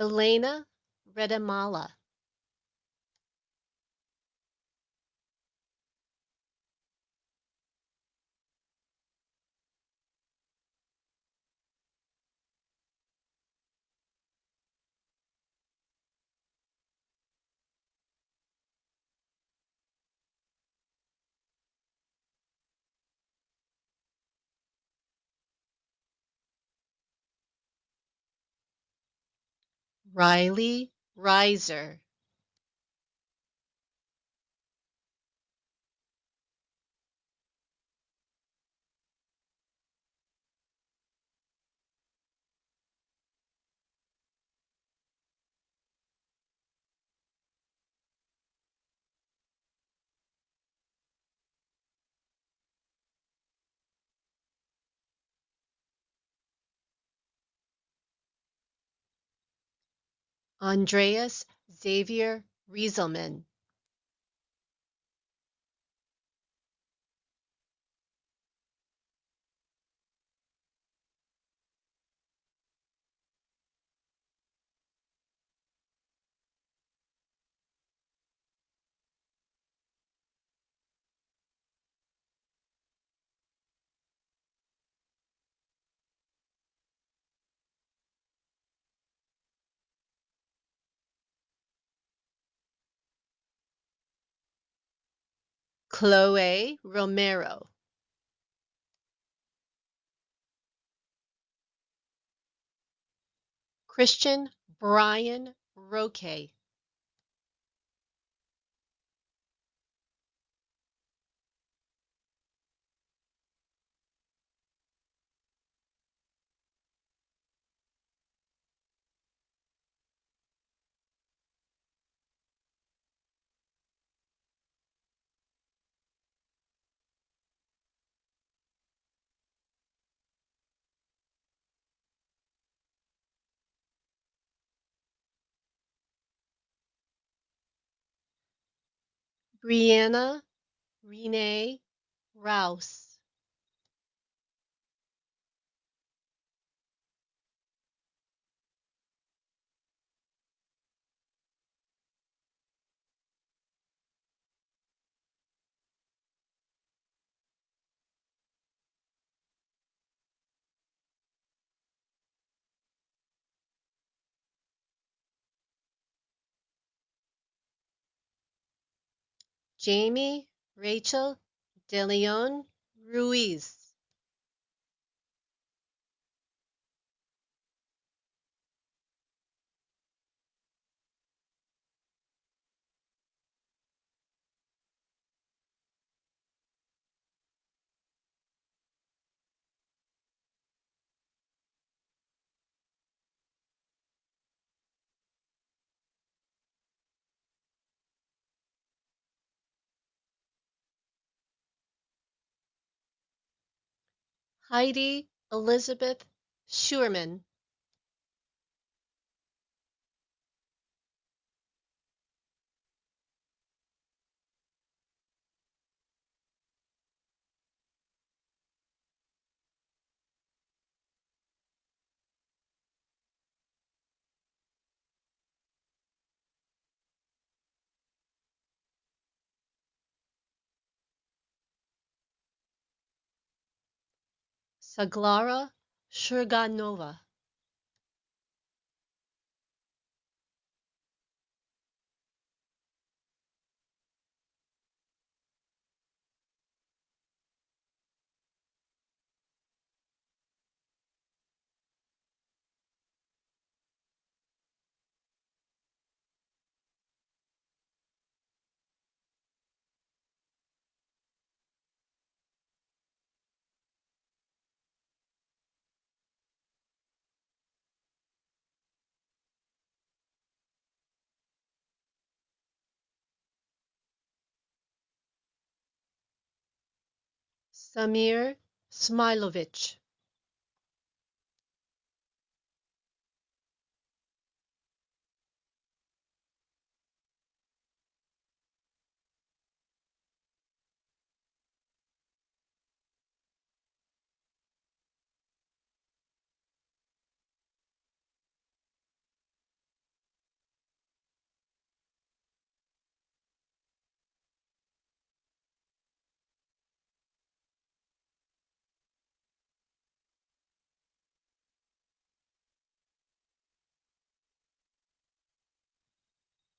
Speaker 6: Elena Redamala. Riley Reiser. Andreas Xavier Rieselman. Chloe Romero. Christian Brian Roque. Brianna Renee Rouse. Jamie Rachel De Leon Ruiz. Heidi Elizabeth Schurman. Saglara Shurganova. Samir Smilovich.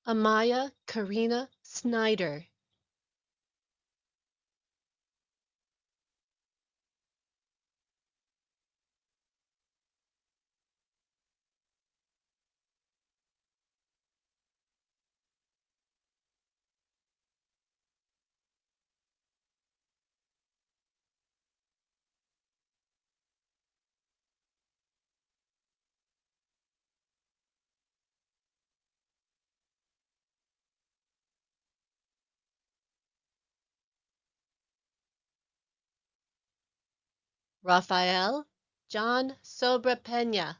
Speaker 6: Amaya Karina Snyder. Rafael John Sobrepeña.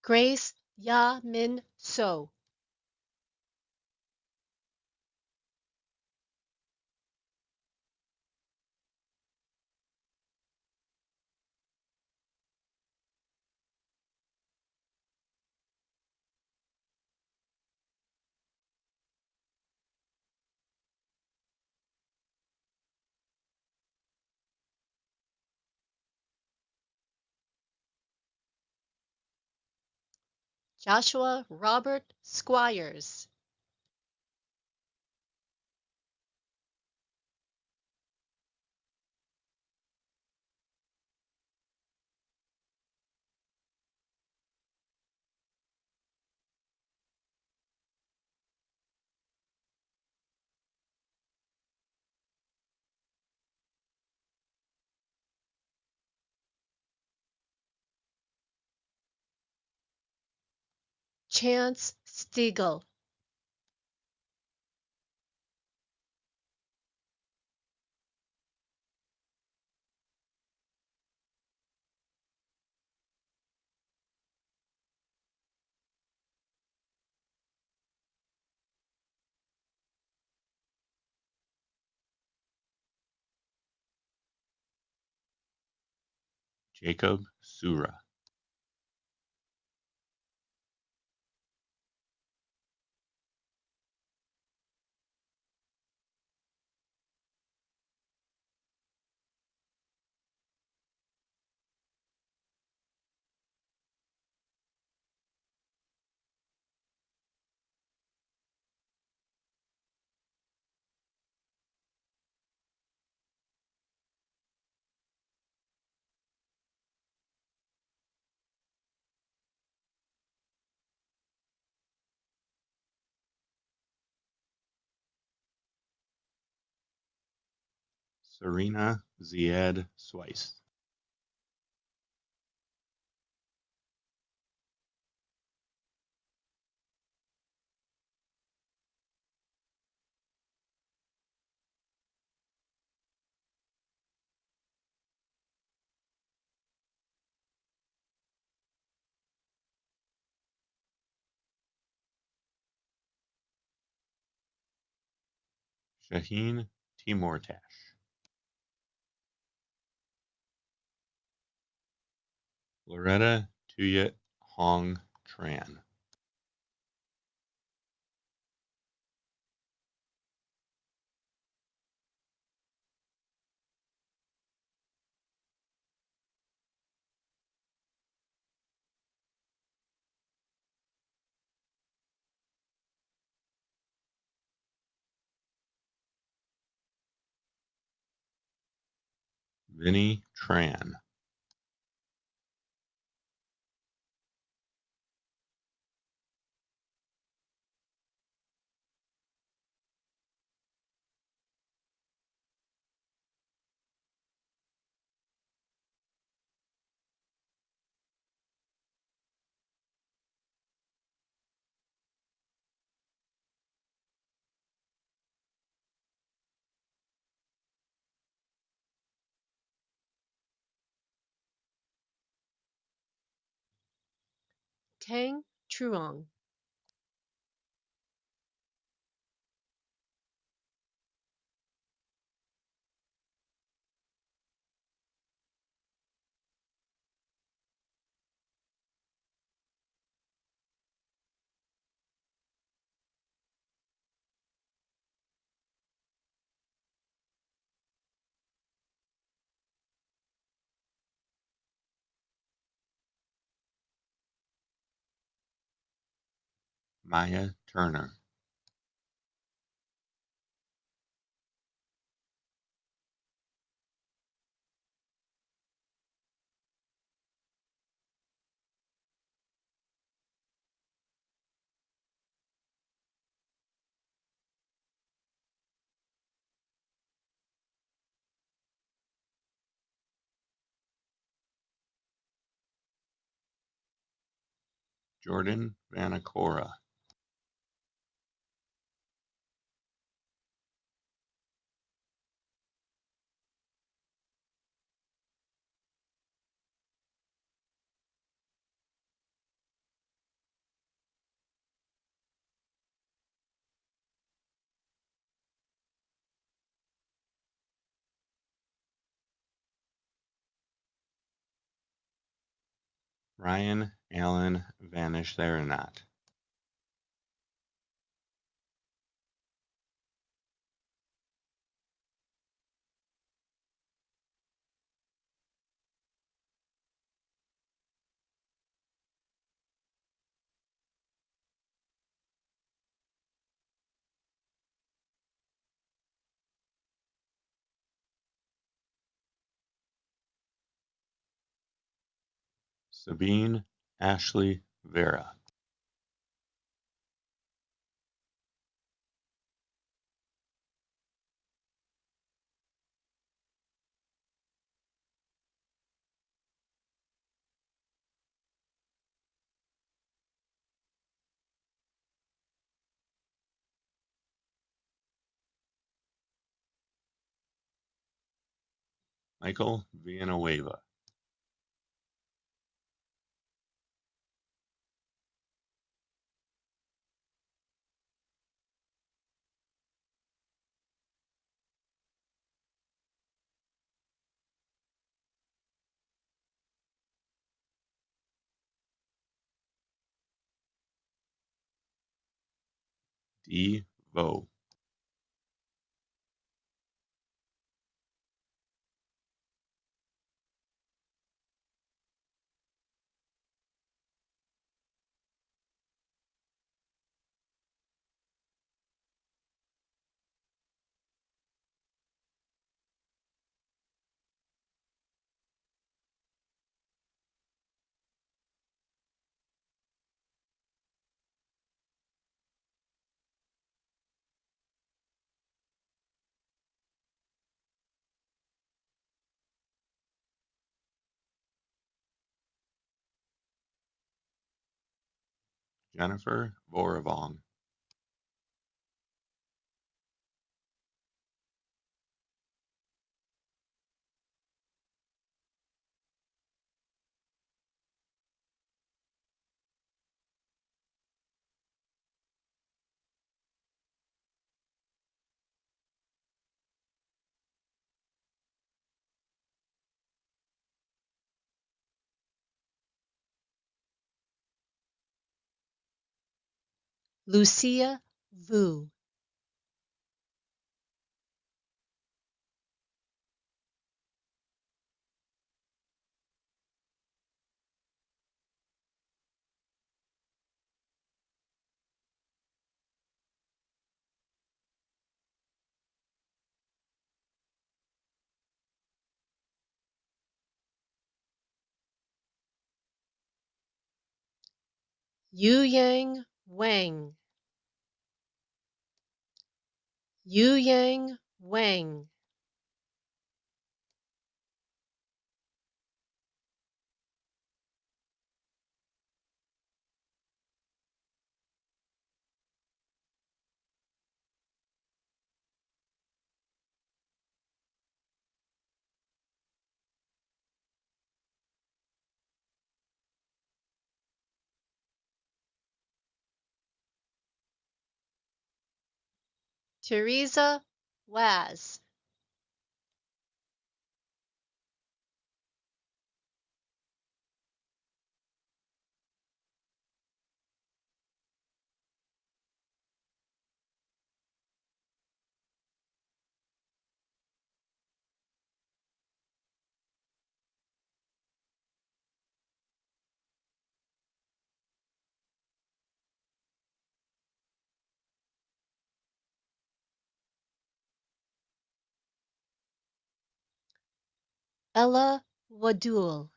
Speaker 6: Grace Ya Min So. Joshua Robert Squires. Chance Stiegel.
Speaker 5: Jacob Sura. Serena Ziad Swice. Shaheen Timortash. Loretta Tuyet Hong Tran. Vinnie Tran.
Speaker 6: Tang Truong.
Speaker 5: Maya Turner. Jordan Vanacora. Ryan Allen Vanish There Not. Sabine Ashley Vera. Michael Villanueva. D. Vo. Jennifer Voravong.
Speaker 6: Lucia Vu. Yu Yang Wang. Yu Yang Wang. Teresa Waz. Ella Wadul.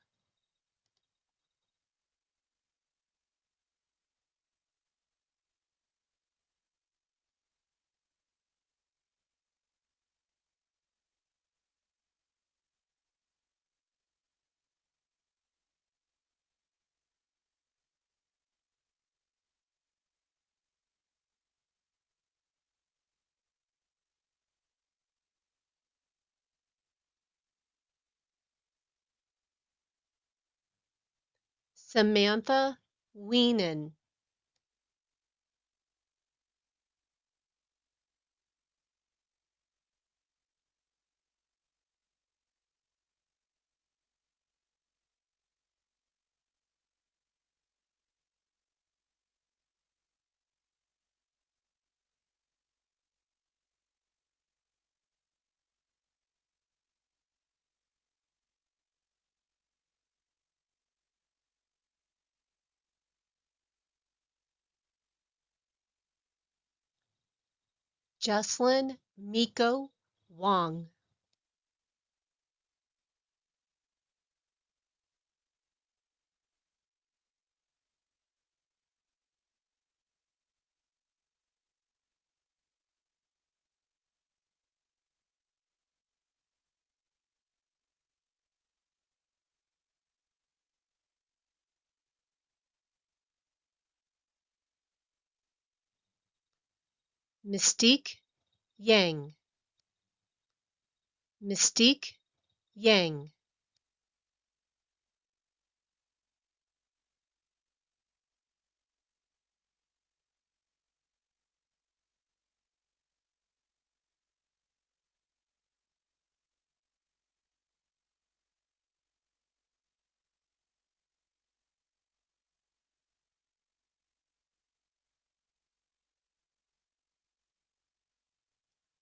Speaker 6: Samantha Weenan. Jocelyn Miko Wong. Mystique Yang. Mystique Yang.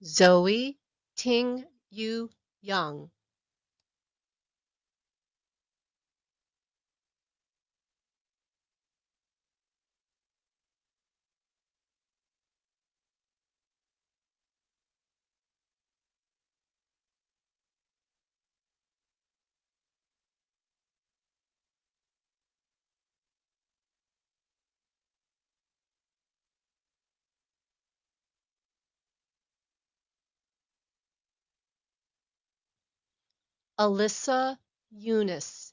Speaker 6: Zoe Ting Yu Young. Alyssa Eunice.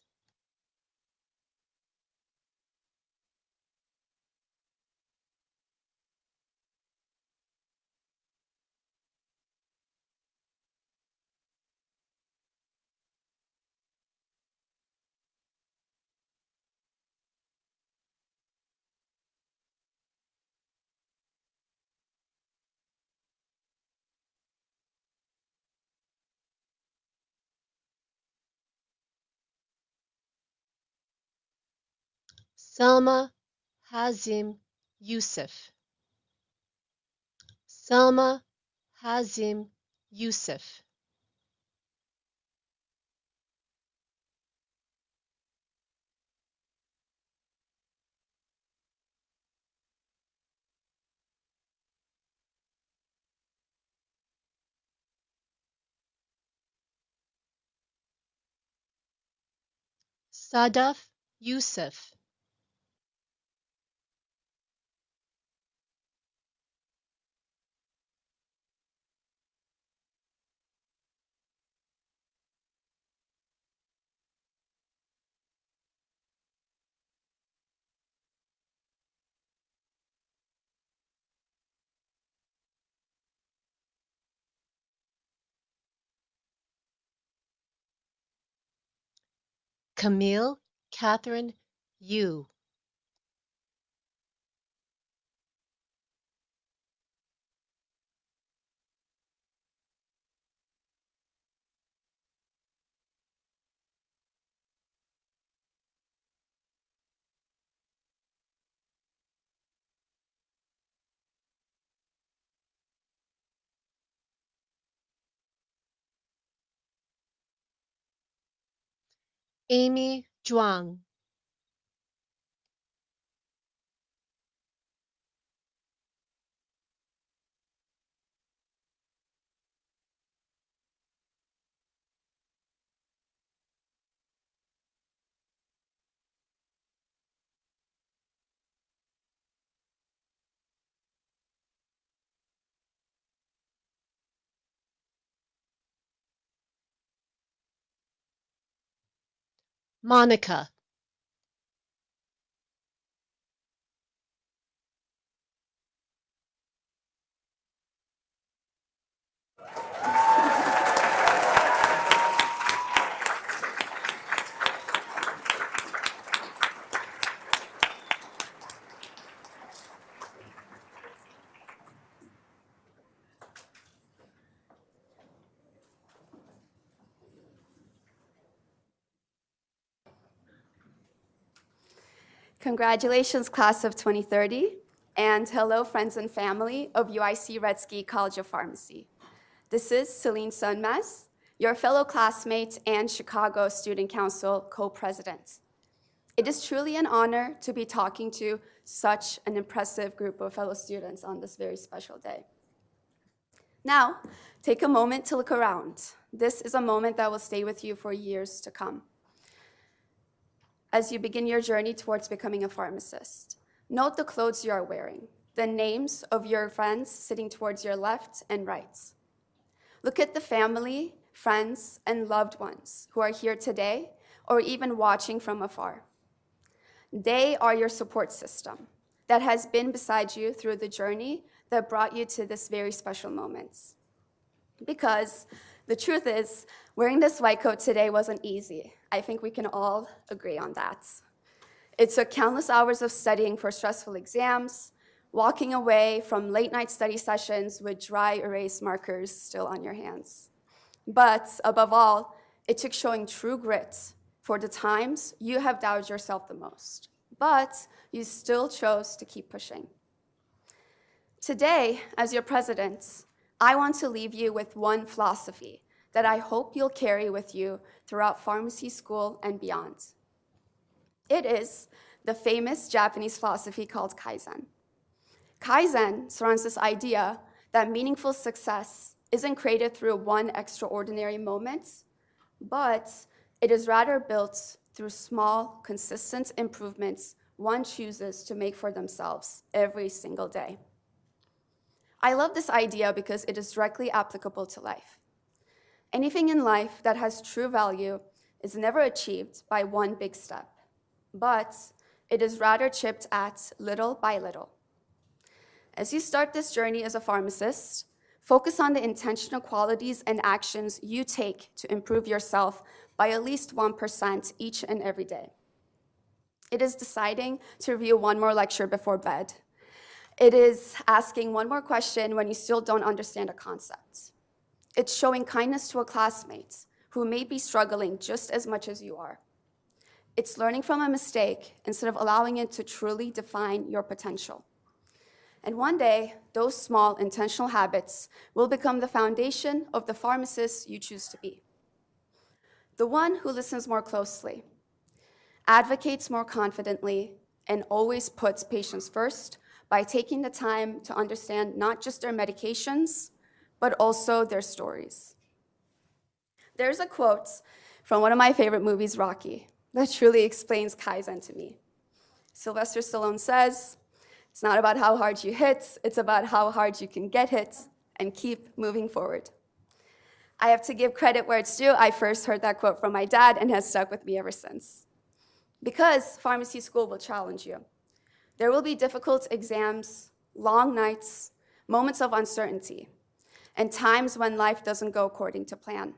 Speaker 6: Selma Hazim Yusuf. Selma Hazim Yusuf. Sadaf Yusuf. Camille Catherine Yu. Amy Zhuang. Monica.
Speaker 7: Congratulations, class of 2030, and hello, friends and family of UIC Retzky College of Pharmacy. This is Celine Sunmas, your fellow classmate and Chicago Student Council co-president. It is truly an honor to be talking to such an impressive group of fellow students on this very special day. Now, take a moment to look around. This is a moment that will stay with you for years to come as you begin your journey towards becoming a pharmacist. Note the clothes you are wearing, the names of your friends sitting towards your left and right. Look at the family, friends, and loved ones who are here today or even watching from afar. They are your support system that has been beside you through the journey that brought you to this very special moment. Because the truth is, wearing this white coat today wasn't easy. I think we can all agree on that. It took countless hours of studying for stressful exams, walking away from late-night study sessions with dry erase markers still on your hands. But above all, it took showing true grit for the times you have doubted yourself the most. But you still chose to keep pushing. Today, as your president, I want to leave you with one philosophy that I hope you'll carry with you throughout pharmacy school and beyond. It is the famous Japanese philosophy called Kaizen. Kaizen surrounds this idea that meaningful success isn't created through one extraordinary moment, but it is rather built through small, consistent improvements one chooses to make for themselves every single day. I love this idea because it is directly applicable to life. Anything in life that has true value is never achieved by one big step, but it is rather chipped at little by little. As you start this journey as a pharmacist, focus on the intentional qualities and actions you take to improve yourself by at least 1% each and every day. It is deciding to review one more lecture before bed. It is asking one more question when you still don't understand a concept. It's showing kindness to a classmate who may be struggling just as much as you are. It's learning from a mistake instead of allowing it to truly define your potential. And one day, those small intentional habits will become the foundation of the pharmacist you choose to be. The one who listens more closely, advocates more confidently, and always puts patients first by taking the time to understand not just their medications, but also their stories. There's a quote from one of my favorite movies, Rocky, that truly explains Kaizen to me. Sylvester Stallone says, "It's not about how hard you hit, it's about how hard you can get hit and keep moving forward." I have to give credit where it's due. I first heard that quote from my dad and has stuck with me ever since. Because pharmacy school will challenge you. There will be difficult exams, long nights, moments of uncertainty, and times when life doesn't go according to plan.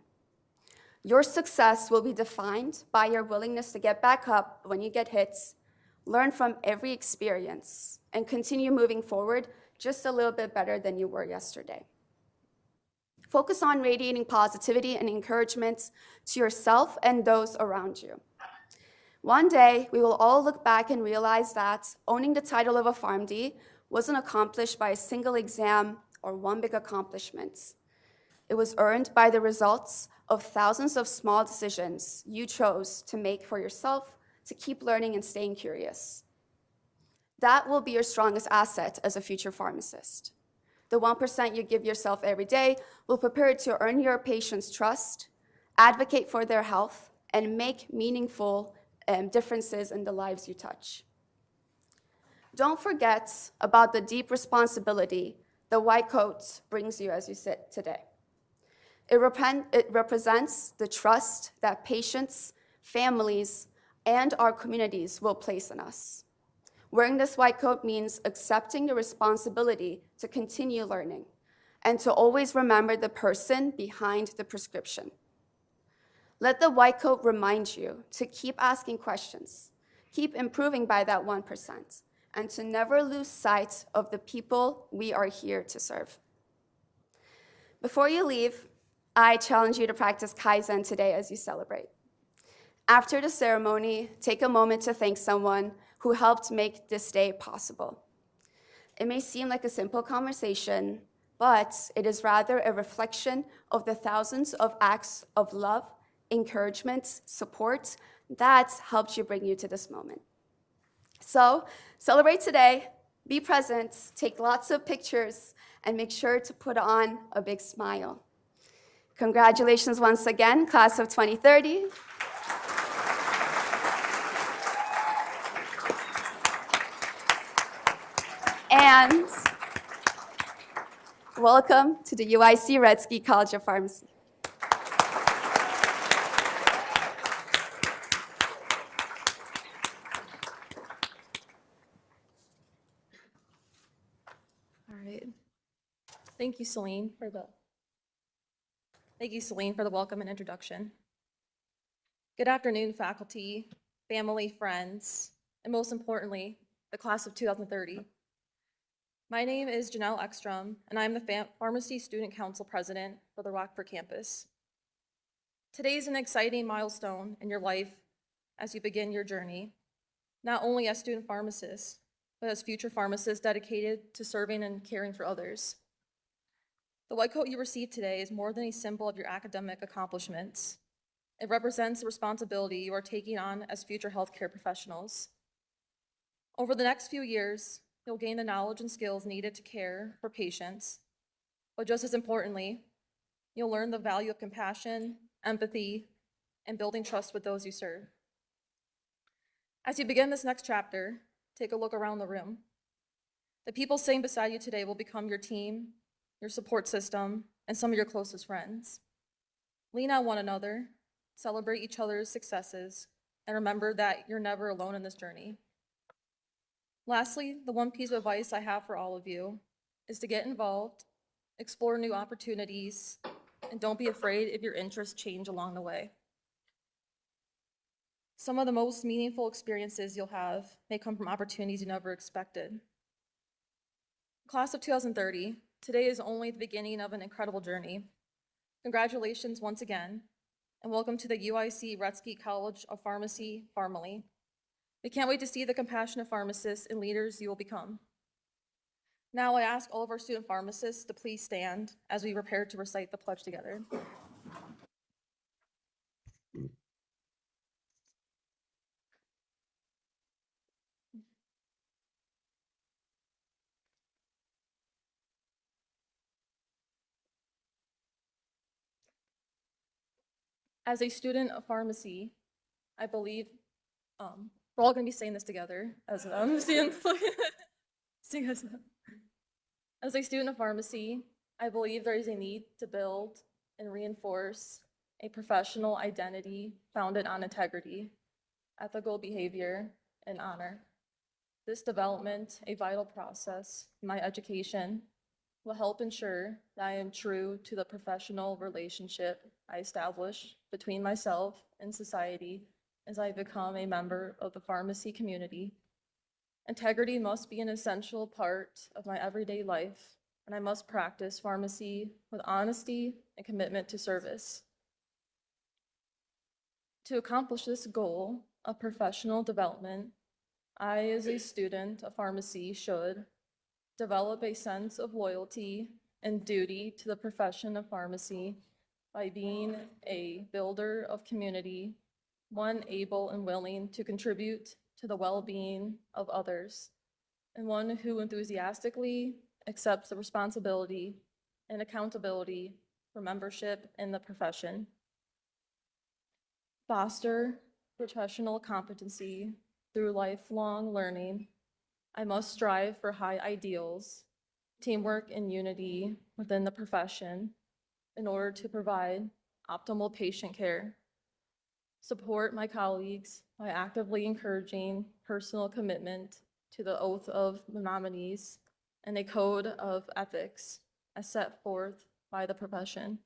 Speaker 7: Your success will be defined by your willingness to get back up when you get hit, learn from every experience, and continue moving forward just a little bit better than you were yesterday. Focus on radiating positivity and encouragement to yourself and those around you. One day, we will all look back and realize that owning the title of a PharmD wasn't accomplished by a single exam or one big accomplishment. It was earned by the results of thousands of small decisions you chose to make for yourself to keep learning and staying curious. That will be your strongest asset as a future pharmacist. The 1% you give yourself every day will prepare you to earn your patients' trust, advocate for their health, and make meaningful differences in the lives you touch. Don't forget about the deep responsibility the white coat brings you as you sit today. It represents the trust that patients, families, and our communities will place on us. Wearing this white coat means accepting the responsibility to continue learning and to always remember the person behind the prescription. Let the white coat remind you to keep asking questions, keep improving by that 1%, and to never lose sight of the people we are here to serve. Before you leave, I challenge you to practice Kaizen today as you celebrate. After the ceremony, take a moment to thank someone who helped make this day possible. It may seem like a simple conversation, but it is rather a reflection of the thousands of acts of love, encouragement, support that helped you bring you to this moment. So celebrate today, be present, take lots of pictures, and make sure to put on a big smile. Congratulations once again, class of 2030. And welcome to the UIC Retzky College of Pharmacy.
Speaker 8: All right. Thank you, Celine, for the welcome and introduction. Good afternoon, faculty, family, friends, and most importantly, the class of 2030. My name is Janelle Ekstrom, and I'm the Pharmacy Student Council President for the Rockford campus. Today is an exciting milestone in your life as you begin your journey, not only as student pharmacists, but as future pharmacists dedicated to serving and caring for others. The white coat you receive today is more than a symbol of your academic accomplishments. It represents the responsibility you are taking on as future healthcare professionals. Over the next few years, you'll gain the knowledge and skills needed to care for patients, but just as importantly, you'll learn the value of compassion, empathy, and building trust with those you serve. As you begin this next chapter, take a look around the room. The people sitting beside you today will become your team, your support system, and some of your closest friends. Lean on one another, celebrate each other's successes, and remember that you're never alone in this journey. Lastly, the one piece of advice I have for all of you is to get involved, explore new opportunities, and don't be afraid if your interests change along the way. Some of the most meaningful experiences you'll have may come from opportunities you never expected. Class of 2030, today is only the beginning of an incredible journey. Congratulations once again, and welcome to the UIC Retzky College of Pharmacy family. We can't wait to see the compassionate pharmacists and leaders you will become. Now I ask all of our student pharmacists to please stand as we prepare to recite the pledge together. As a student of pharmacy, I believe we're all going to be saying this together as a student. As a student of pharmacy, I believe there is a need to build and reinforce a professional identity founded on integrity, ethical behavior, and honor. This development, a vital process in my education, will help ensure that I am true to the professional relationship I establish between myself and society as I become a member of the pharmacy community. Integrity must be an essential part of my everyday life, and I must practice pharmacy with honesty and commitment to service. To accomplish this goal of professional development, I, as a student of pharmacy, should develop a sense of loyalty and duty to the profession of pharmacy by being a builder of community, one able and willing to contribute to the well-being of others, and one who enthusiastically accepts the responsibility and accountability for membership in the profession. Foster professional competency through lifelong learning. I must strive for high ideals, teamwork, and unity within the profession in order to provide optimal patient care, support my colleagues, by actively encouraging personal commitment to the oath of nominees and a code of ethics as set forth by the profession.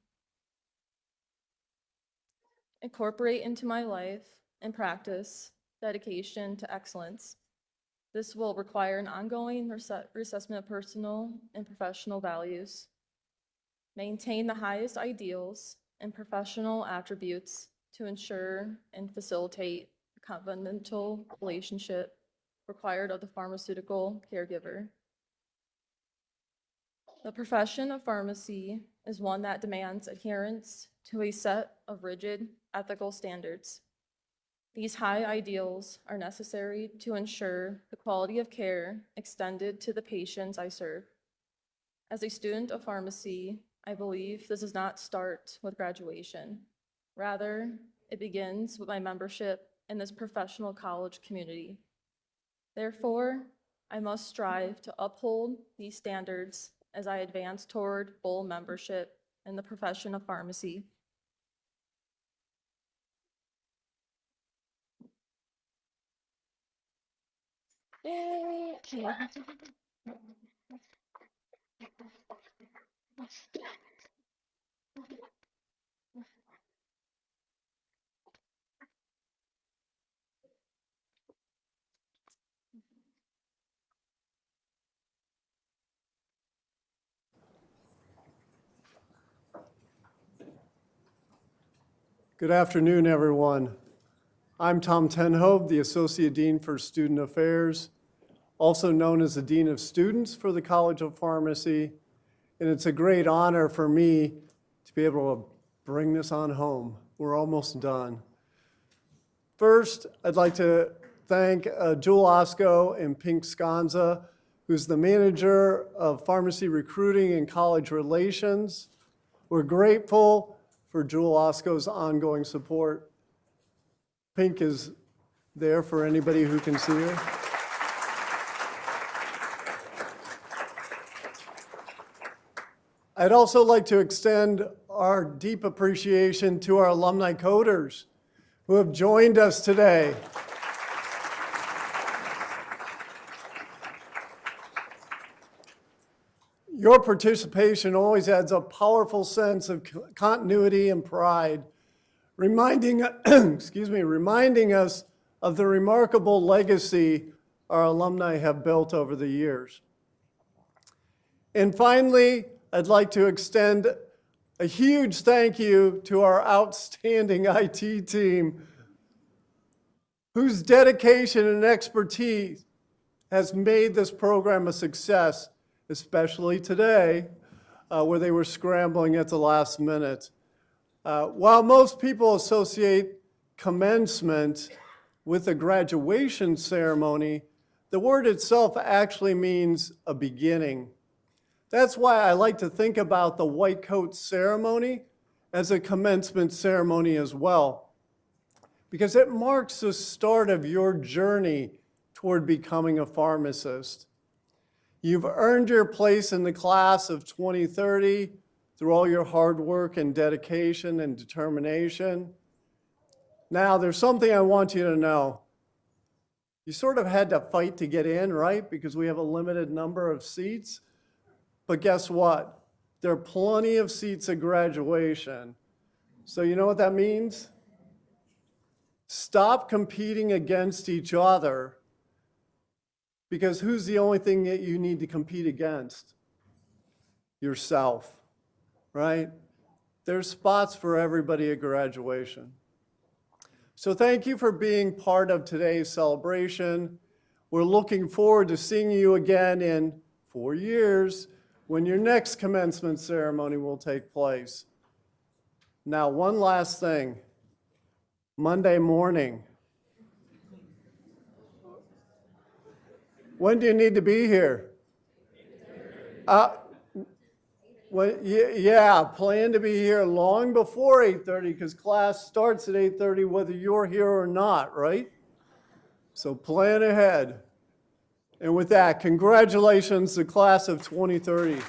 Speaker 8: Incorporate into my life and practice dedication to excellence. This will require an ongoing reassessment of personal and professional values. Maintain the highest ideals and professional attributes to ensure and facilitate the covenantal relationship required of the pharmaceutical caregiver. The profession of pharmacy is one that demands adherence to a set of rigid ethical standards. These high ideals are necessary to ensure the quality of care extended to the patients I serve. As a student of pharmacy, I believe this does not start with graduation. Rather, it begins with my membership in this professional college community. Therefore, I must strive to uphold these standards as I advance toward full membership in the profession of pharmacy.
Speaker 9: Good afternoon, everyone. I'm Tom Tenhove, the Associate Dean for Student Affairs, also known as the Dean of Students for the College of Pharmacy, and it's a great honor for me to be able to bring this on home. We're almost done. First, I'd like to thank Jewel Osco and Pink Sconza, who's the manager of pharmacy recruiting and college relations. We're grateful for Jewel Osco's ongoing support. Pink is there for anybody who can see her. I'd also like to extend our deep appreciation to our alumni coders who have joined us today. Your participation always adds a powerful sense of continuity and pride, reminding us of the remarkable legacy our alumni have built over the years. And finally, I'd like to extend a huge thank you to our outstanding IT team, whose dedication and expertise has made this program a success, especially today, where they were scrambling at the last minute. While most people associate commencement with a graduation ceremony, the word itself actually means a beginning. That's why I like to think about the white coat ceremony as a commencement ceremony as well, because it marks the start of your journey toward becoming a pharmacist. You've earned your place in the class of 2030 through all your hard work and dedication and determination. Now, there's something I want you to know. You sort of had to fight to get in, right? Because we have a limited number of seats. But guess what? There are plenty of seats at graduation. So you know what that means? Stop competing against each other, because who's the only thing that you need to compete against? Yourself, right? There's spots for everybody at graduation. So thank you for being part of today's celebration. We're looking forward to seeing you again in 4 years when your next commencement ceremony will take place. Now, one last thing. Monday morning. When do you need to be here? Yeah, plan to be here long before 8:30 because class starts at 8:30 whether you're here or not, right? So plan ahead. And with that, congratulations to class of 2030.